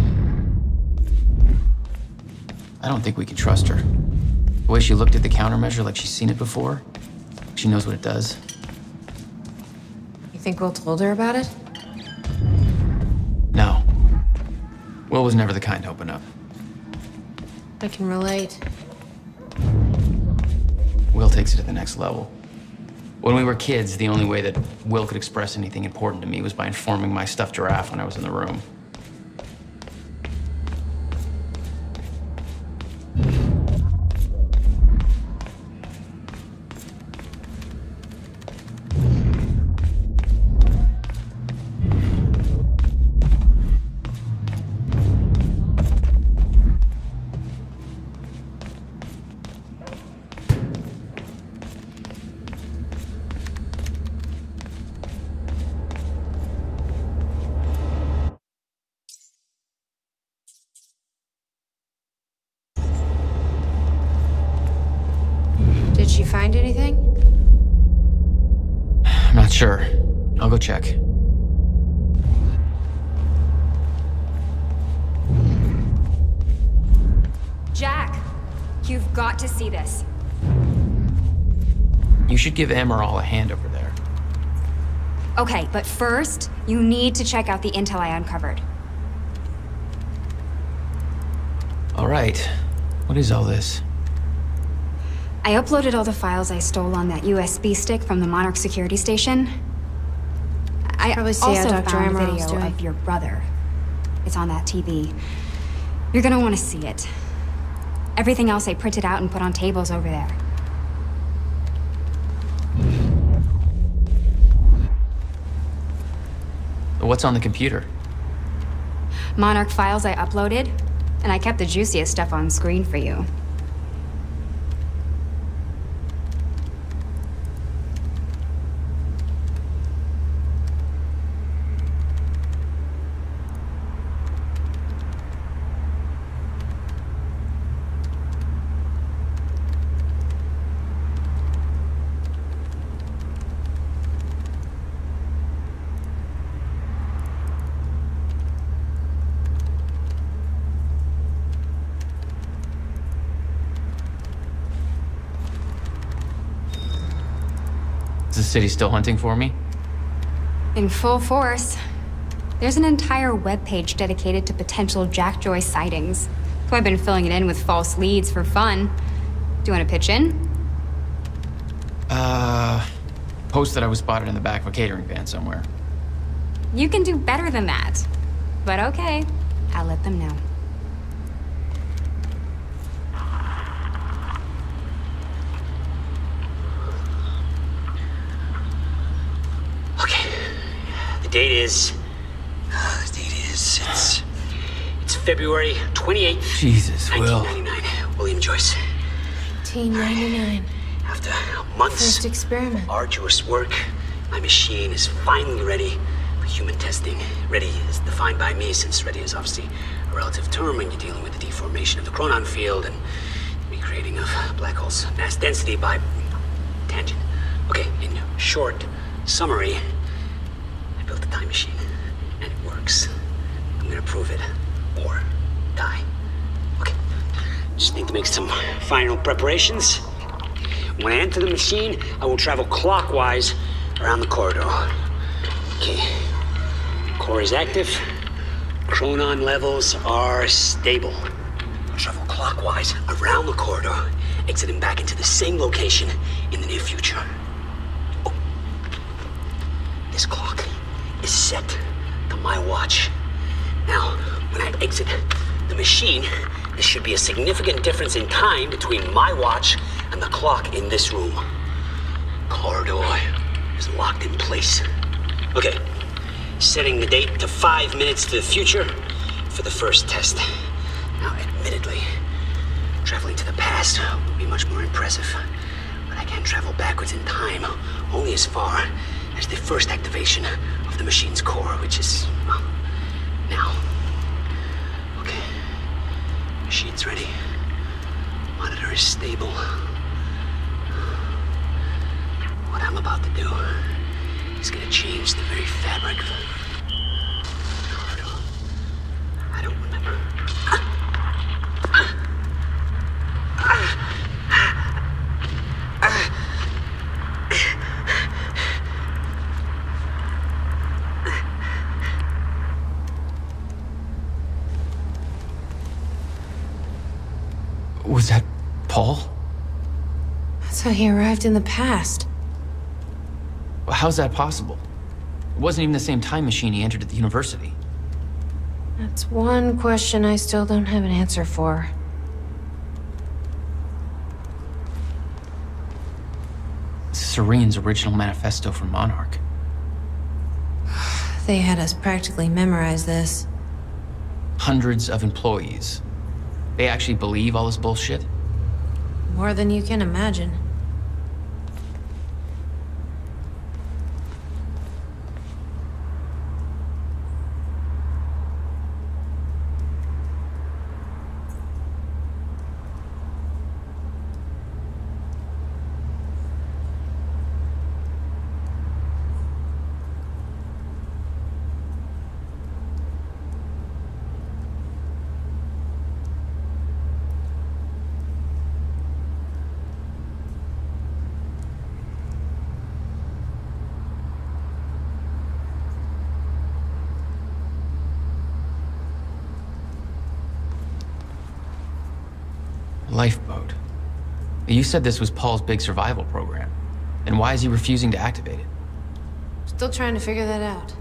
I don't think we can trust her. The way she looked at the countermeasure like she's seen it before, she knows what it does. You think Will told her about it? No. Will was never the kind to open up. I can relate. Will takes it to the next level. When we were kids, the only way that Will could express anything important to me was by informing my stuffed giraffe when I was in the room. Did she find anything? I'm not sure. I'll go check. Jack! You've got to see this. You should give Amaral a hand over there. Okay, but first, you need to check out the intel I uncovered. All right. What is all this? I uploaded all the files I stole on that USB stick from the Monarch security station. I Probably see also how Dr. found a Amaral's video doing. of your brother. It's on that TV. You're gonna want to see it. Everything else I printed out and put on tables over there. What's on the computer? Monarch files I uploaded, and I kept the juiciest stuff on screen for you. Is the city still hunting for me? In full force. There's an entire webpage dedicated to potential Jack Joyce sightings. So I've been filling it in with false leads for fun. Do you want to pitch in? Post that I was spotted in the back of a catering van somewhere. You can do better than that. But okay, I'll let them know. The date is... It's February 28th, Jesus, Will. 1999. William Joyce. 1999. After months First experiment. of arduous work, my machine is finally ready for human testing. Ready is defined by me, since ready is obviously a relative term when you're dealing with the deformation of the chronon field and recreating of black holes' mass density by tangent. Okay, in short summary, I built a time machine, and it works. I'm gonna prove it, or die. Okay, just need to make some final preparations. When I enter the machine, I will travel clockwise around the corridor. Okay, core is active, chronon levels are stable. I'll travel clockwise around the corridor, exiting back into the same location in the near future. Oh, this clock is set to my watch. Now, when I exit the machine, there should be a significant difference in time between my watch and the clock in this room. Corridor is locked in place. Okay, setting the date to 5 minutes to the future for the first test. Now, admittedly, traveling to the past would be much more impressive, but I can travel backwards in time only as far as the first activation of the machine's core, which is, well, now. Okay, machine's ready. Monitor is stable. What I'm about to do is gonna change the very fabric of the corridor. I don't remember. Was that Paul? That's how he arrived in the past. How's that possible? It wasn't even the same time machine he entered at the university. That's one question I still don't have an answer for. This is Serene's original manifesto for Monarch. They had us practically memorize this. Hundreds of employees. They actually believe all this bullshit? More than you can imagine. lifeboat. You said this was Paul's big survival program. And why is he refusing to activate it? Still trying to figure that out.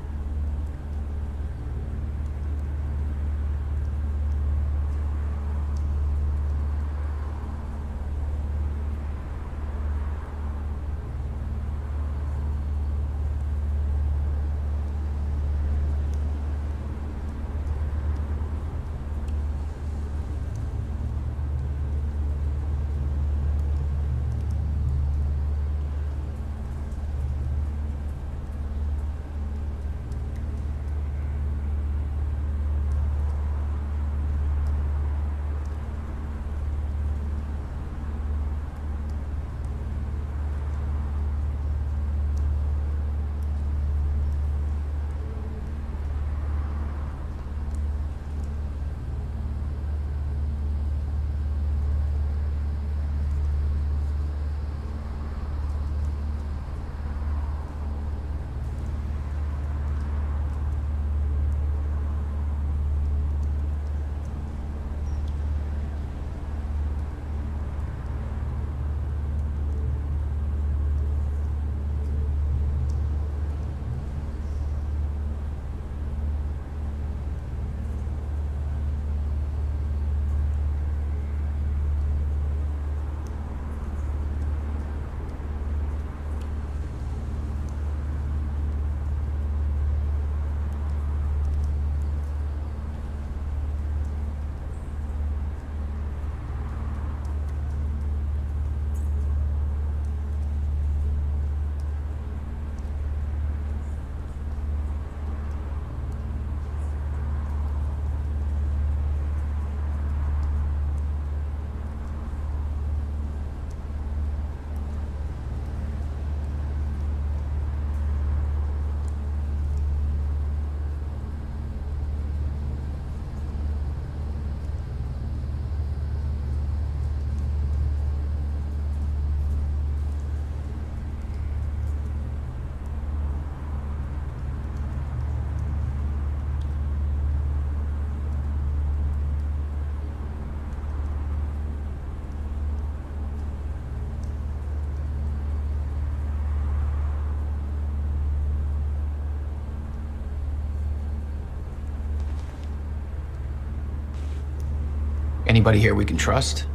Anybody here we can trust?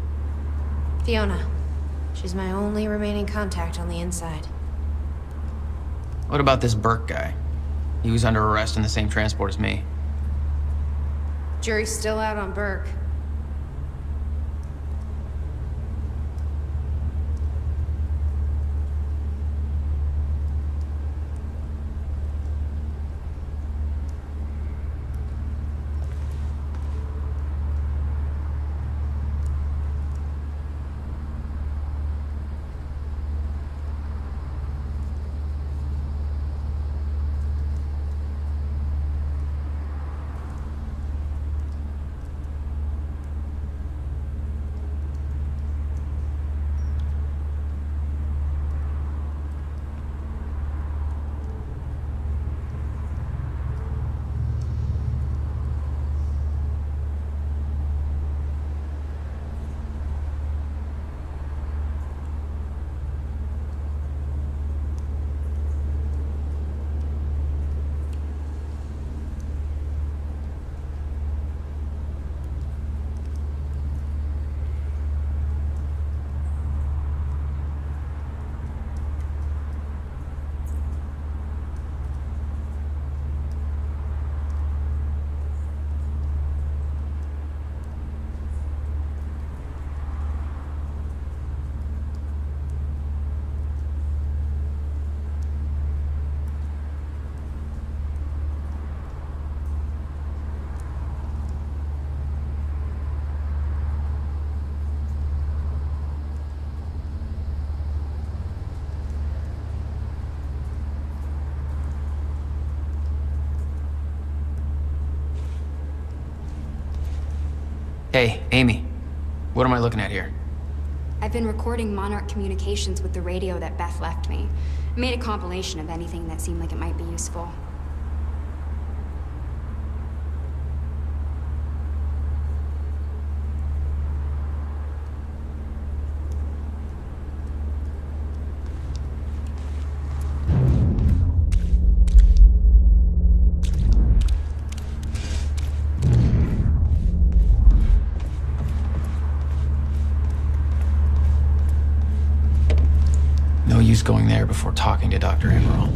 Fiona. She's my only remaining contact on the inside. What about this Burke guy? He was under arrest in the same transport as me. Jury's still out on Burke. Hey, Amy. What am I looking at here? I've been recording Monarch communications with the radio that Beth left me. I made a compilation of anything that seemed like it might be useful. just going there before talking to Dr. Amaral.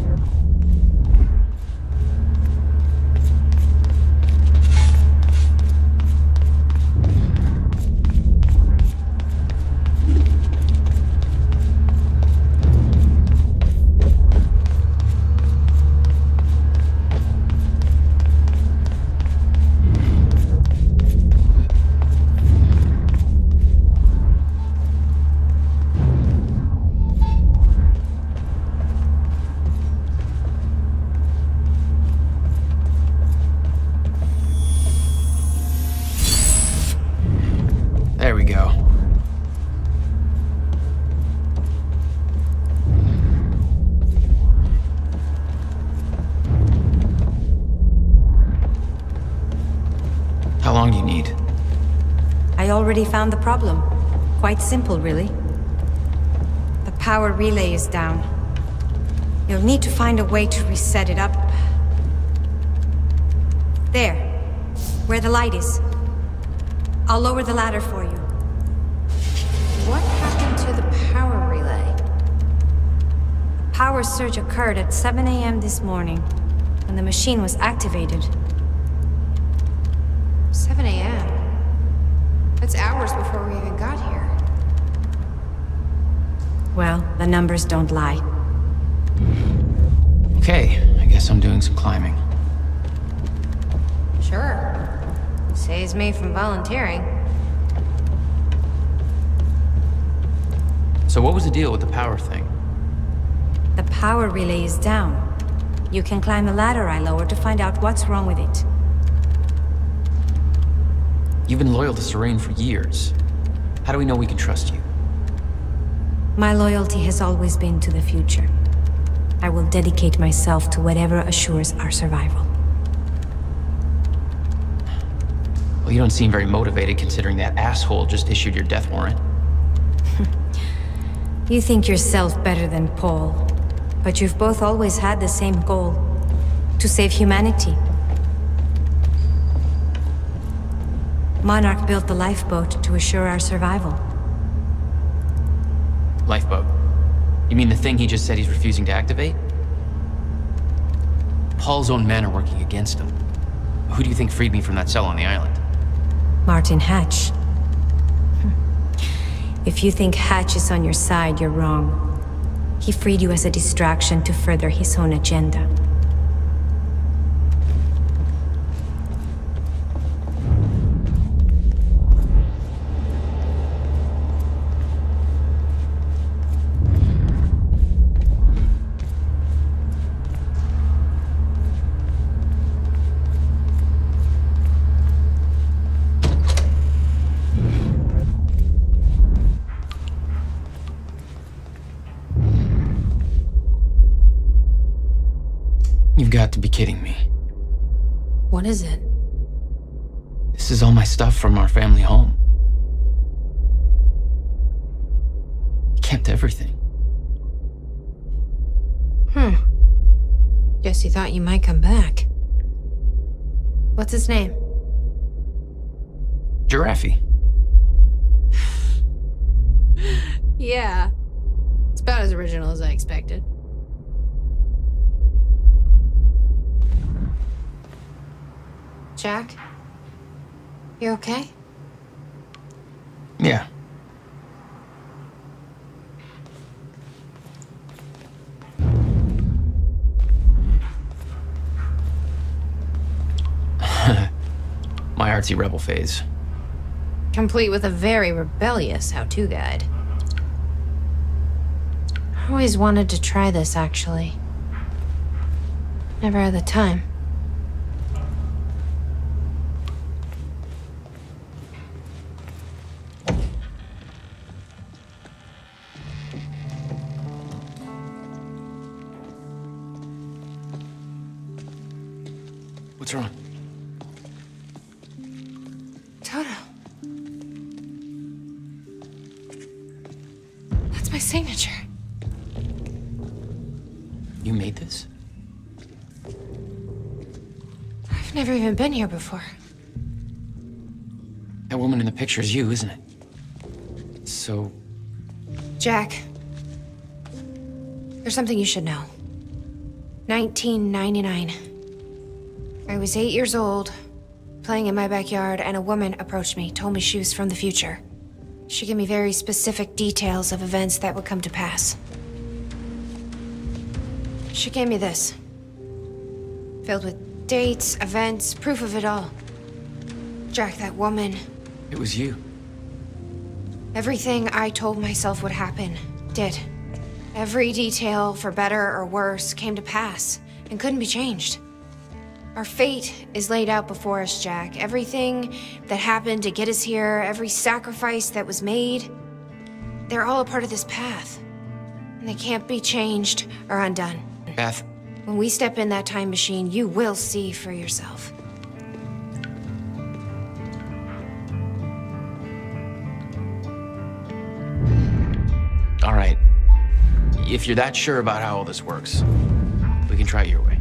There we go. How long do you need? I already found the problem. Quite simple, really. The power relay is down. You'll need to find a way to reset it up. There, where the light is. I'll lower the ladder for you. What happened to the power relay? A power surge occurred at 7 a.m. this morning, when the machine was activated. 7 a.m.? That's hours before we even got here. Well, the numbers don't lie. Okay, I guess I'm doing some climbing. Sure. Saves me from volunteering. So what was the deal with the power thing? The power relay is down. You can climb the ladder I lowered to find out what's wrong with it. You've been loyal to Serene for years. How do we know we can trust you? My loyalty has always been to the future. I will dedicate myself to whatever assures our survival. Well, you don't seem very motivated considering that asshole just issued your death warrant. You think yourself better than Paul, but you've both always had the same goal: to save humanity. Monarch built the lifeboat to assure our survival. Lifeboat? You mean the thing he just said he's refusing to activate? Paul's own men are working against him. Who do you think freed me from that cell on the island? Martin Hatch. If you think Hatch is on your side, you're wrong. He freed you as a distraction to further his own agenda. You've got to be kidding me. What is it? This is all my stuff from our family home. You kept everything. Guess you thought you might come back. What's his name? Giraffe. Yeah. It's about as original as I expected. Jack? You okay? Yeah. My artsy rebel phase. Complete with a very rebellious how-to guide. I always wanted to try this, actually. Never had the time. What's wrong? Toto. That's my signature. You made this? I've never even been here before. That woman in the picture is you, isn't it? So... Jack. There's something you should know. 1999. I was 8 years old, playing in my backyard, and a woman approached me, told me she was from the future. She gave me very specific details of events that would come to pass. She gave me this. Filled with dates, events, proof of it all. Jack, that woman. It was you. Everything I told myself would happen, did. Every detail, for better or worse, came to pass, and couldn't be changed. Our fate is laid out before us, Jack. Everything that happened to get us here, every sacrifice that was made, they're all a part of this path. And they can't be changed or undone. Beth. When we step in that time machine, you will see for yourself. All right. If you're that sure about how all this works, we can try it your way.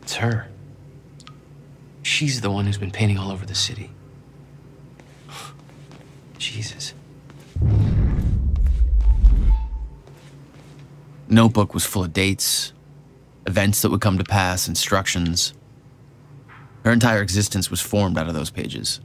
It's her. She's the one who's been painting all over the city. Jesus. Notebook was full of dates, events that would come to pass, instructions. Her entire existence was formed out of those pages.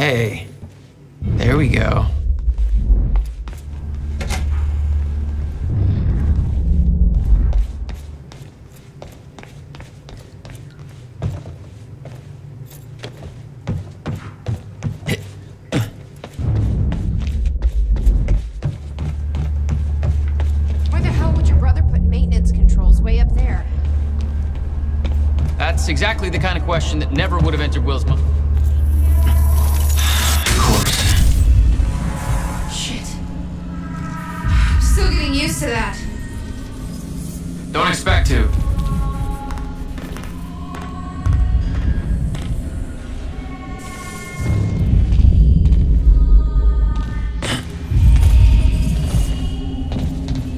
Hey, there we go. Why the hell would your brother put maintenance controls way up there? That's exactly the kind of question that never would have entered Will's mind. Still getting used to that. Don't expect to.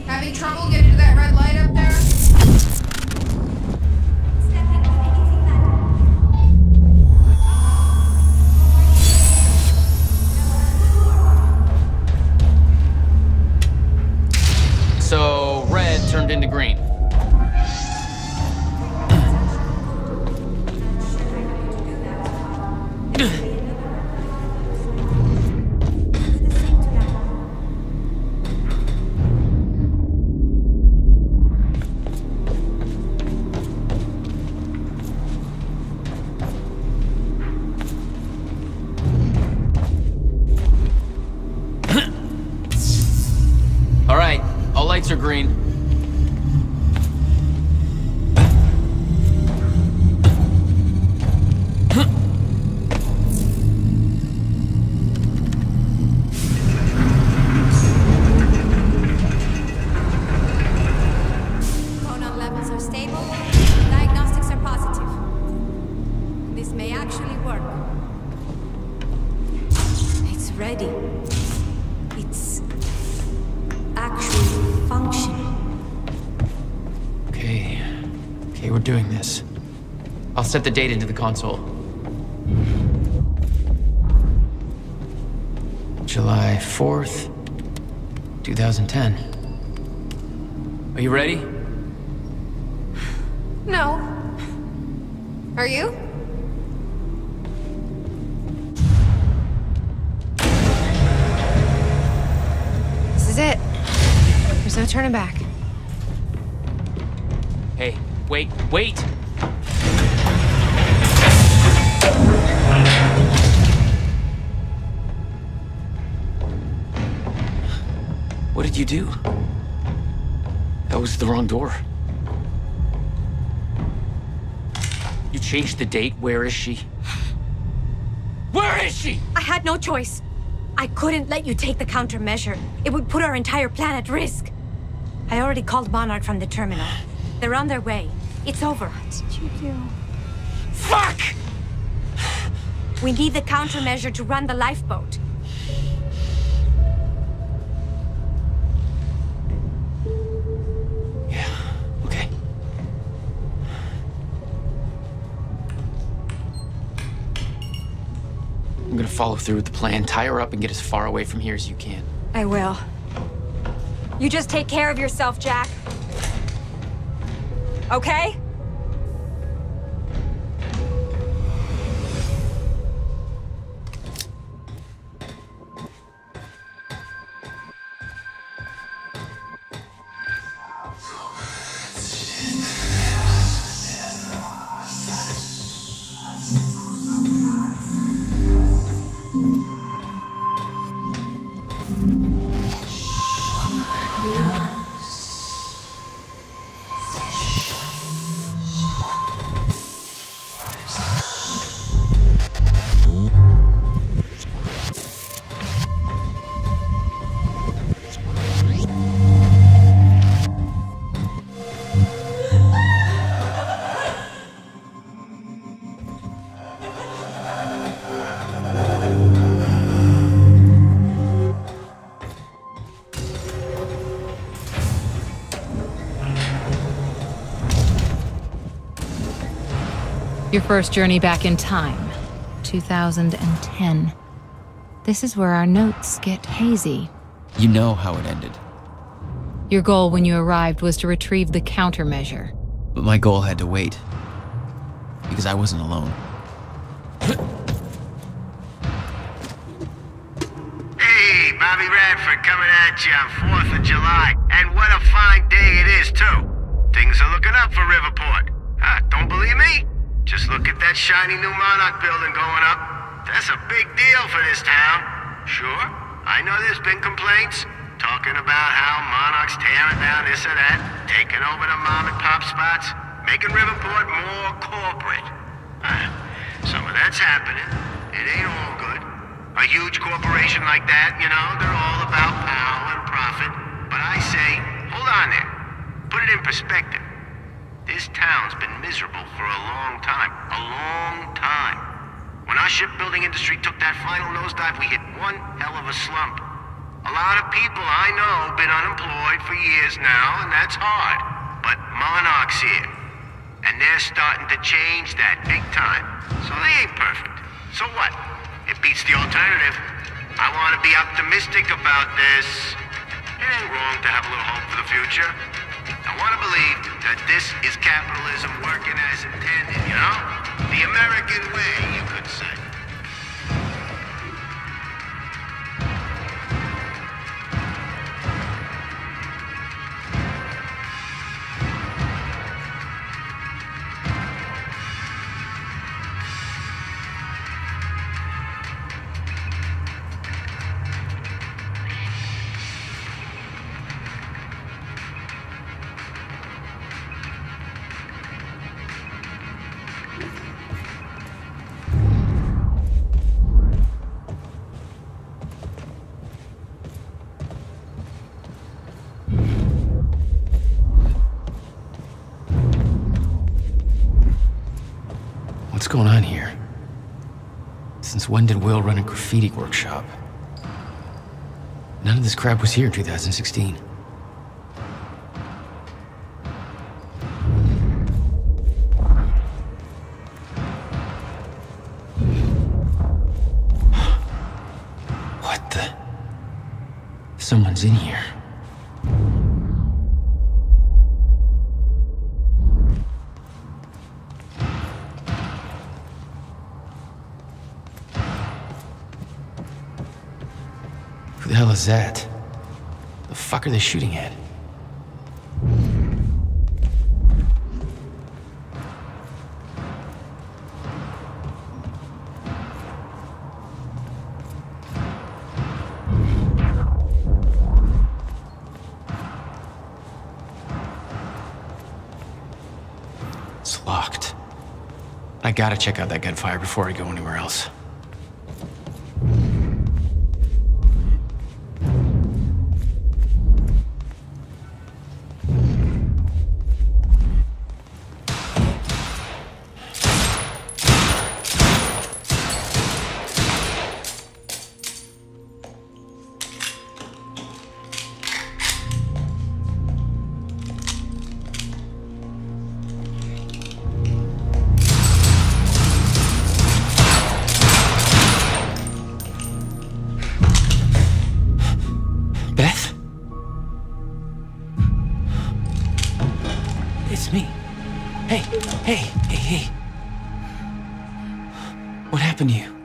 Having trouble getting to that red light up there? So, red turned into green. All right, all lights are green. Chronon levels are stable. Diagnostics are positive. This may actually work. It's ready. It's actually functioning. Okay, we're doing this. I'll set the date into the console. July 4th, 2010. Are you ready? No. Are you? This is it. There's no turning back. Hey, wait! What did you do? That was the wrong door. You changed the date. Where is she? Where is she? I had no choice. I couldn't let you take the countermeasure. It would put our entire planet at risk. I already called Monarch from the terminal. They're on their way. It's over. What did you do? Fuck! We need the countermeasure to run the lifeboat. Okay. I'm gonna follow through with the plan. Tie her up and get as far away from here as you can. I will. You just take care of yourself, Jack. Okay? Your first journey back in time, 2010. This is where our notes get hazy. You know how it ended. Your goal when you arrived was to retrieve the countermeasure. But my goal had to wait. Because I wasn't alone. Bradford coming at you on 4th of July. And what a fine day it is, too. Things are looking up for Riverport. Don't believe me? Just look at that shiny new Monarch building going up. That's a big deal for this town. Sure, I know there's been complaints, talking about how Monarch's tearing down this or that, taking over the mom and pop spots, making Riverport more corporate. Some of that's happening. It ain't all good. A huge corporation like that, you know, they're all about power and profit. But I say, hold on there. Put it in perspective. This town's been miserable for a long time. A long time. When our shipbuilding industry took that final nosedive, we hit one hell of a slump. A lot of people I know have been unemployed for years now, and that's hard. But Monarch's here. And they're starting to change that big time. So they ain't perfect. So what? It beats the alternative. I want to be optimistic about this. It ain't wrong to have a little hope for the future. I want to believe that this is capitalism working as intended, you know? The American way, you could say. What's going on here? Since when did Will run a graffiti workshop? None of this crap was here in 2016. What the? Someone's in here. Who the hell is that? The fuck are they shooting at? It's locked. I gotta check out that gunfire before I go anywhere else. Hey. What happened to you?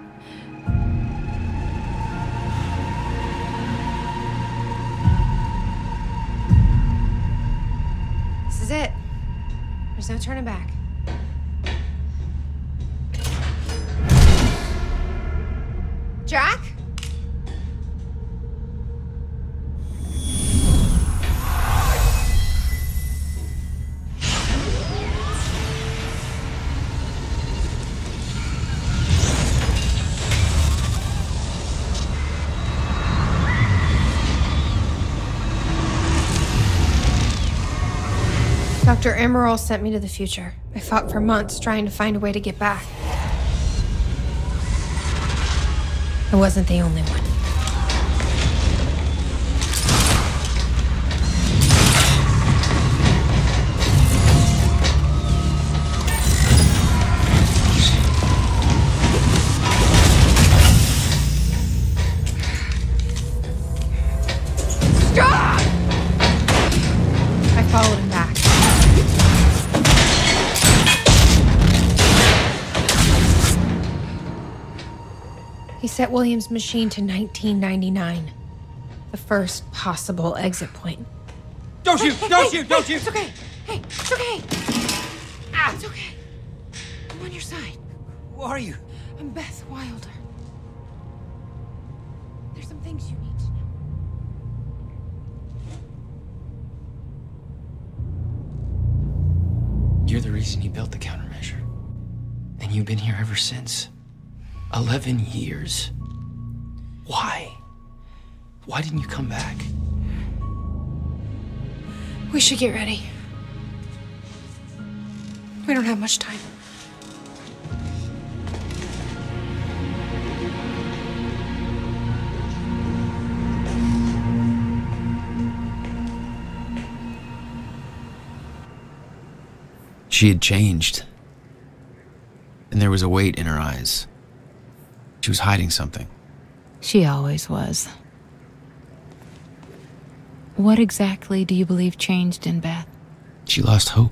This is it. There's no turning back. Jack? Dr. Emerald sent me to the future. I fought for months trying to find a way to get back. I wasn't the only one. Stop! I followed him back. He set William's machine to 1999. The first possible exit point. Don't shoot! Don't shoot! Don't shoot! It's okay. Hey, it's okay. Ah, it's okay. I'm on your side. Who are you? I'm Beth Wilder. There's some things you need to know. You're the reason he built the countermeasure. And you've been here ever since. 11 years. Why? Why didn't you come back? We should get ready. We don't have much time. She had changed. And there was a weight in her eyes. She was hiding something. She always was. What exactly do you believe changed in Beth? She lost hope.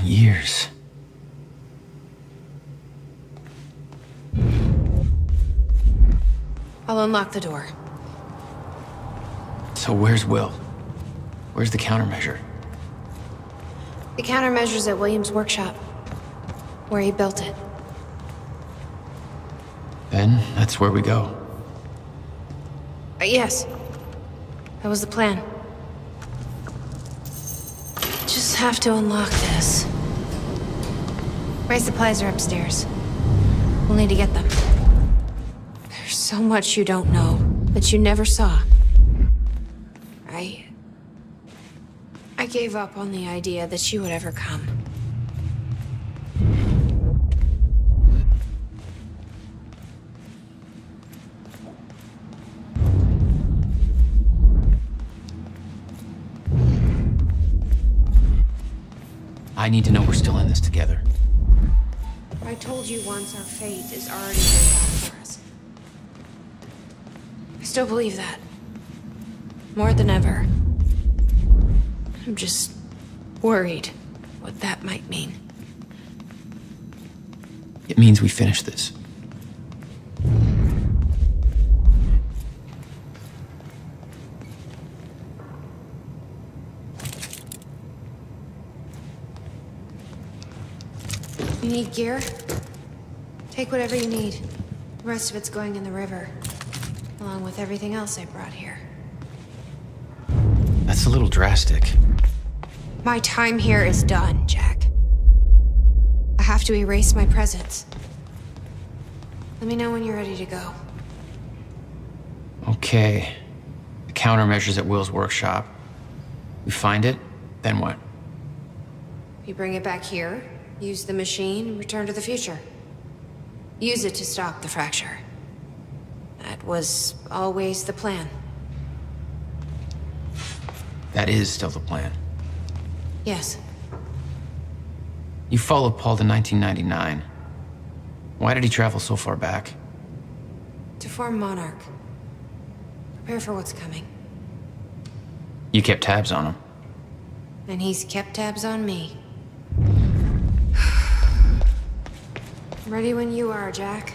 years. I'll unlock the door. So where's Will? Where's the countermeasure? The countermeasure's at William's workshop, where he built it. Then that's where we go. Yes. That was the plan. Just have to unlock this. My supplies are upstairs. We'll need to get them. There's so much you don't know, that you never saw. I gave up on the idea that you would ever come. I need to know we're still in this together. I told you once our fate is already laid out for us. I still believe that. More than ever. I'm just worried what that might mean. It means we finish this. You need gear? Take whatever you need. The rest of it's going in the river, along with everything else I brought here. That's a little drastic. My time here is done, Jack. I have to erase my presence. Let me know when you're ready to go. Okay. The countermeasure's at Will's workshop. We find it, then what? You bring it back here, use the machine, and return to the future. Use it to stop the fracture. That was always the plan. That is still the plan. Yes. You followed Paul to 1999. Why did he travel so far back? To form Monarch. Prepare for what's coming. You kept tabs on him. And he's kept tabs on me. Ready when you are, Jack.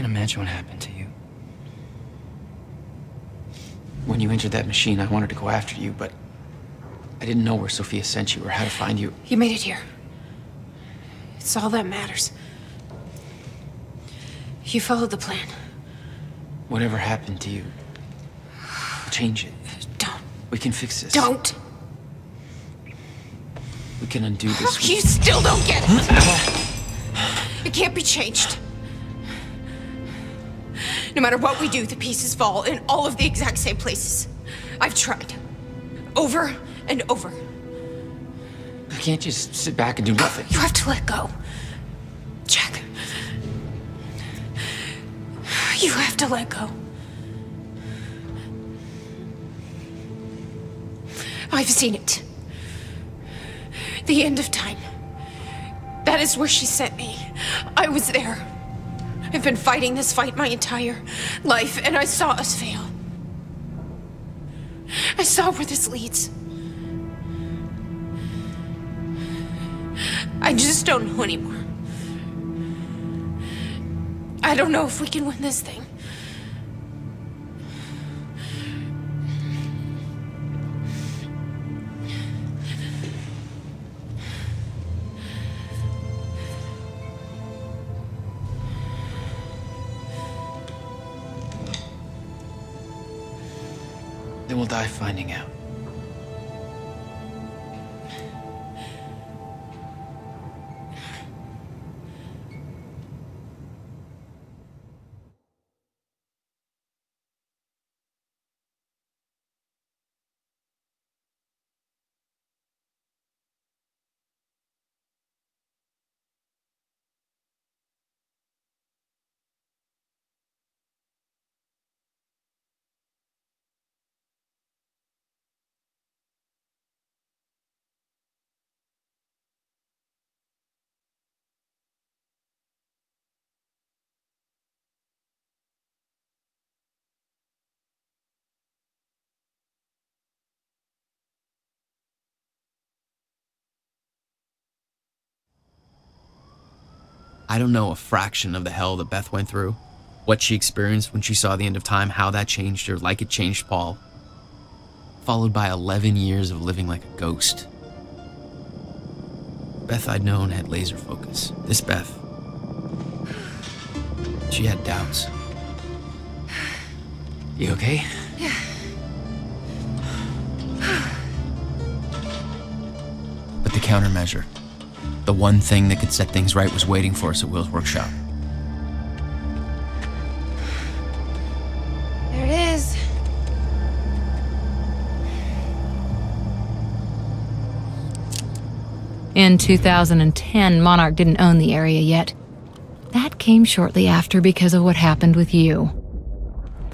can't imagine what happened to you. When you entered that machine, I wanted to go after you, but I didn't know where Sophia sent you or how to find you. You made it here. It's all that matters. You followed the plan. Whatever happened to you, change it. Don't. We can fix this. Don't. We can undo this. You still don't get it. It can't be changed. No matter what we do, the pieces fall in all of the exact same places. I've tried. Over and over. I can't just sit back and do nothing. You have to let go. Jack. You have to let go. I've seen it. The end of time. That is where she sent me. I was there. I've been fighting this fight my entire life, and I saw us fail. I saw where this leads. I just don't know anymore. I don't know if we can win this thing. Then we'll die finding out. I don't know a fraction of the hell that Beth went through, what she experienced when she saw the end of time, how that changed her like it changed Paul, followed by 11 years of living like a ghost. Beth I'd known had laser focus. This Beth, she had doubts. You okay? Yeah. But the countermeasure, the one thing that could set things right, was waiting for us at Will's workshop. There it is. In 2010, Monarch didn't own the area yet. That came shortly after because of what happened with you.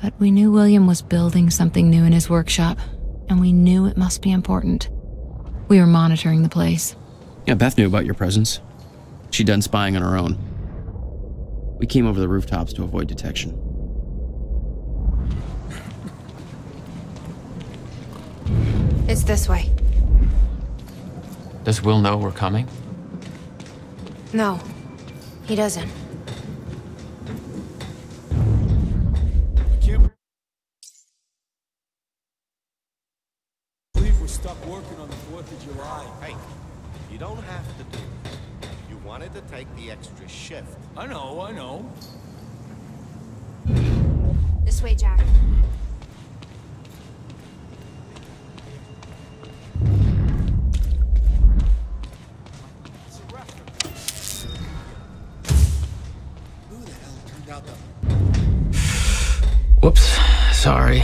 But we knew William was building something new in his workshop, and we knew it must be important. We were monitoring the place. Yeah, Beth knew about your presence. She'd done spying on her own. We came over the rooftops to avoid detection. It's this way. Does Will know we're coming? No, he doesn't. I believe we're stuck working on the 4th of July. Hey, you don't have to do it. You wanted to take the extra shift. I know. This way, Jack. Who the hell turned out the... Whoops, sorry.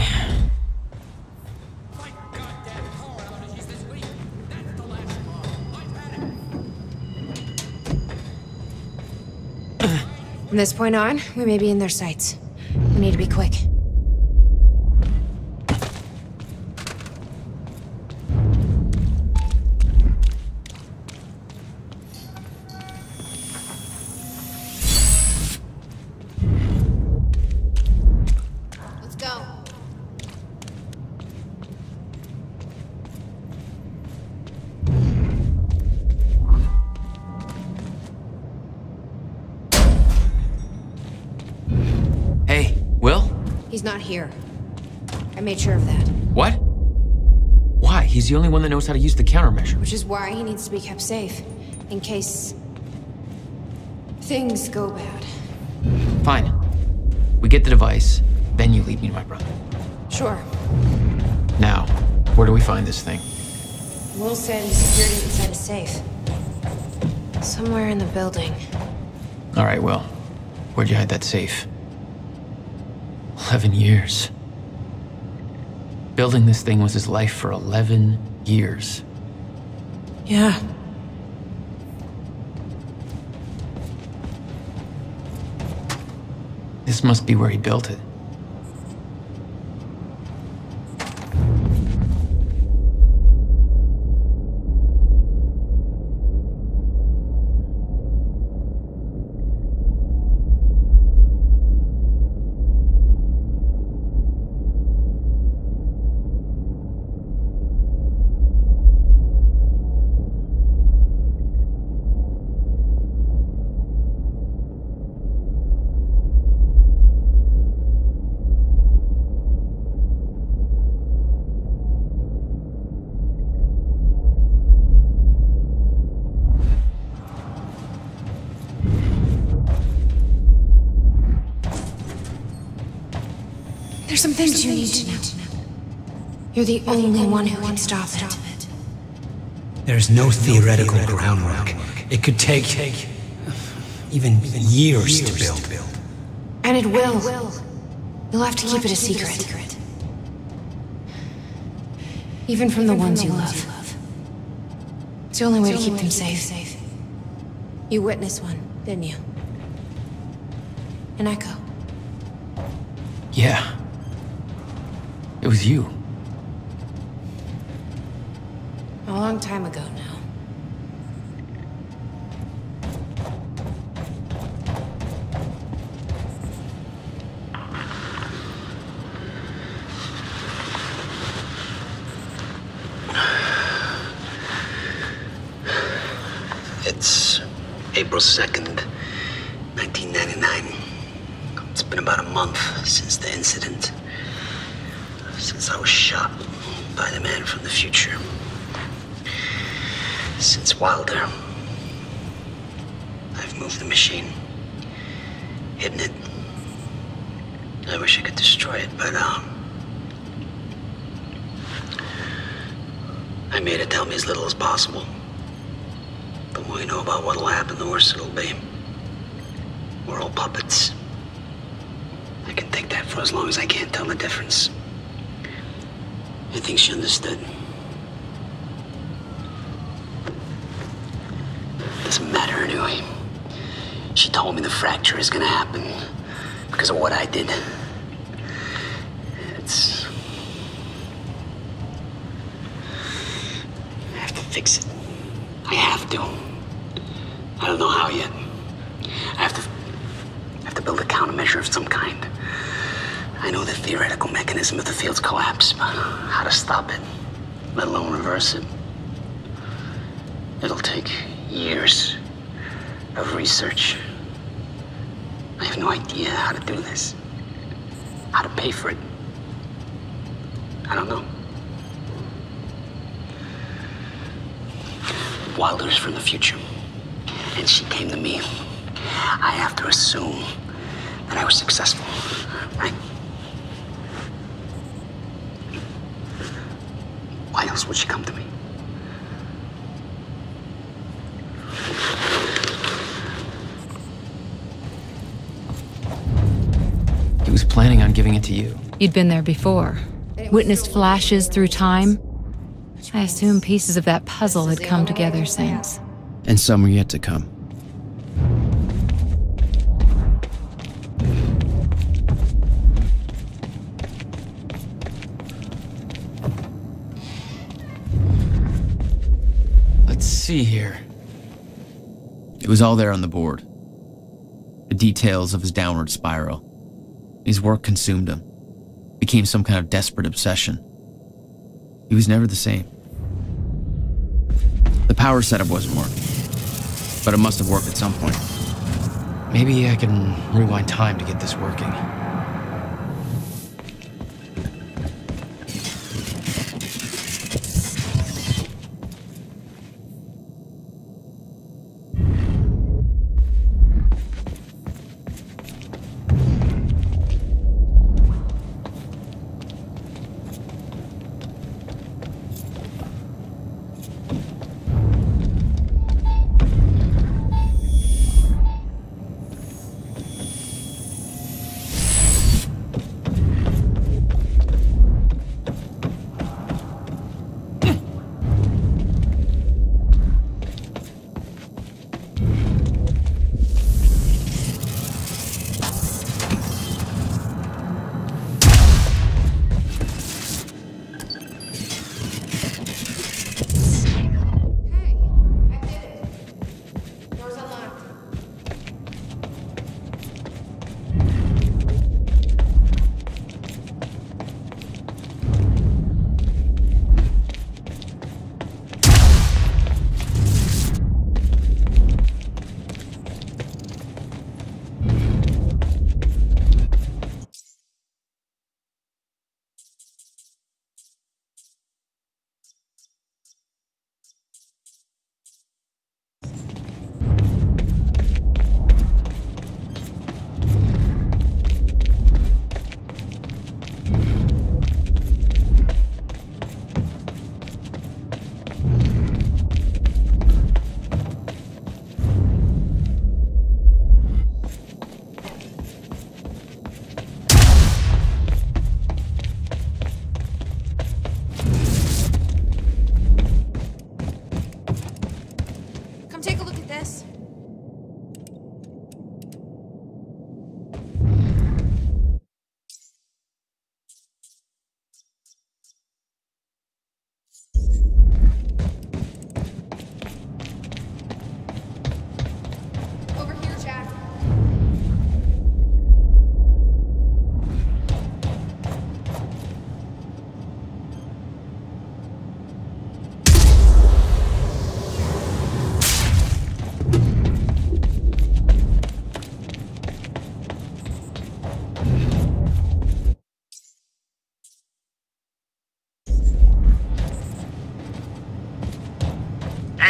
From this point on, we may be in their sights. We need to be quick. Let's go. He's not here. I made sure of that. What? Why? He's the only one that knows how to use the countermeasure. Which is why he needs to be kept safe. In case... things go bad. Fine. We get the device, then you lead me to my brother. Sure. Now, where do we find this thing? Will said he secured it inside a safe. Somewhere in the building. All right, Will. Where'd you hide that safe? 11 years. Building this thing was his life for 11 years. Yeah. This must be where he built it. There's some things you need to know. You're the only one who can stop it. There's no theoretical groundwork. It could take even years to build. And it will. You'll have to keep it a secret. Even from the ones you love. It's the only way to keep them safe. You witnessed one, didn't you? An echo. Yeah. It was you. A long time ago now. It's April 2nd, 1999. It's been about a month since the incident. Since I was shot by the man from the future. Since Wilder. I've moved the machine. Hidden it. I wish I could destroy it, but I made it tell me as little as possible. The more you know about what'll happen, the worse it'll be. We're all puppets. I can take that for as long as I can't tell the difference. I think she understood. Doesn't matter anyway. She told me the fracture is gonna happen because of what I did. I have to fix it. I have to. I don't know how yet. I have to build a countermeasure of some kind. I know the theoretical mechanism of the field's collapse, but how to stop it, let alone reverse it. It'll take years of research. I have no idea how to do this. How to pay for it. I don't know. Wilder's from the future, and she came to me. I have to assume that I was successful, right? Why else would she come to me? He was planning on giving it to you. You'd been there before. Witnessed flashes through time. I assume pieces of that puzzle had come together since. And some are yet to come. Let's see here. It was all there on the board. The details of his downward spiral. His work consumed him. Became some kind of desperate obsession. He was never the same. The power setup wasn't working, but it must have worked at some point. Maybe I can rewind time to get this working.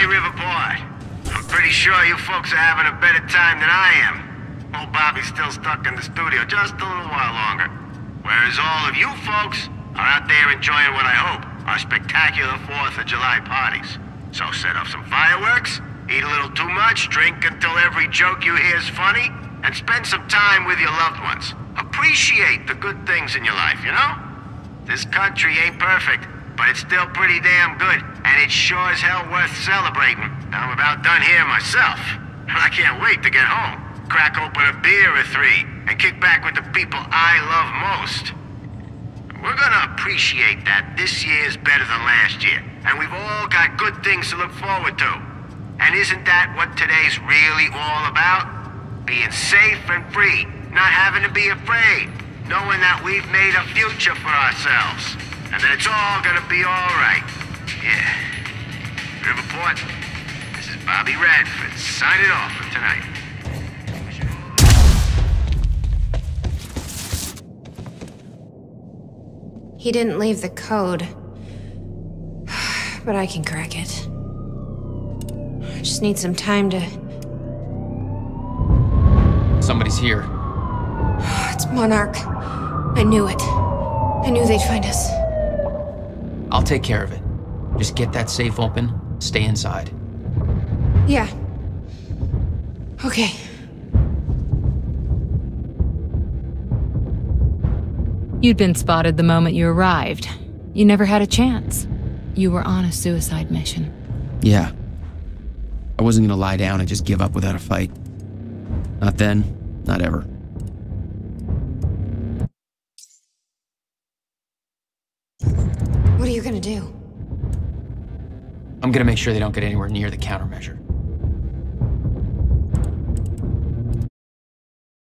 Riverport. I'm pretty sure you folks are having a better time than I am. Old Bobby's still stuck in the studio just a little while longer. Whereas all of you folks are out there enjoying what I hope are spectacular 4th of July parties. So set up some fireworks, eat a little too much, drink until every joke you hear is funny, and spend some time with your loved ones. Appreciate the good things in your life, you know? This country ain't perfect, but it's still pretty damn good, and it's sure as hell worth celebrating. I'm about done here myself. I can't wait to get home, crack open a beer or 3, and kick back with the people I love most. We're gonna appreciate that this year's better than last year, and we've all got good things to look forward to. And isn't that what today's really all about? Being safe and free, not having to be afraid, knowing that we've made a future for ourselves, and that it's all gonna be all right. Yeah. Riverport, this is Bobby Radford signing off for tonight. He didn't leave the code, but I can crack it. I just need some time to... Somebody's here. It's Monarch. I knew it. I knew they'd find us. I'll take care of it. Just get that safe open, stay inside. Yeah. Okay. You'd been spotted the moment you arrived. You never had a chance. You were on a suicide mission. Yeah. I wasn't gonna lie down and just give up without a fight. Not then, not ever. What are you gonna do? I'm gonna make sure they don't get anywhere near the countermeasure.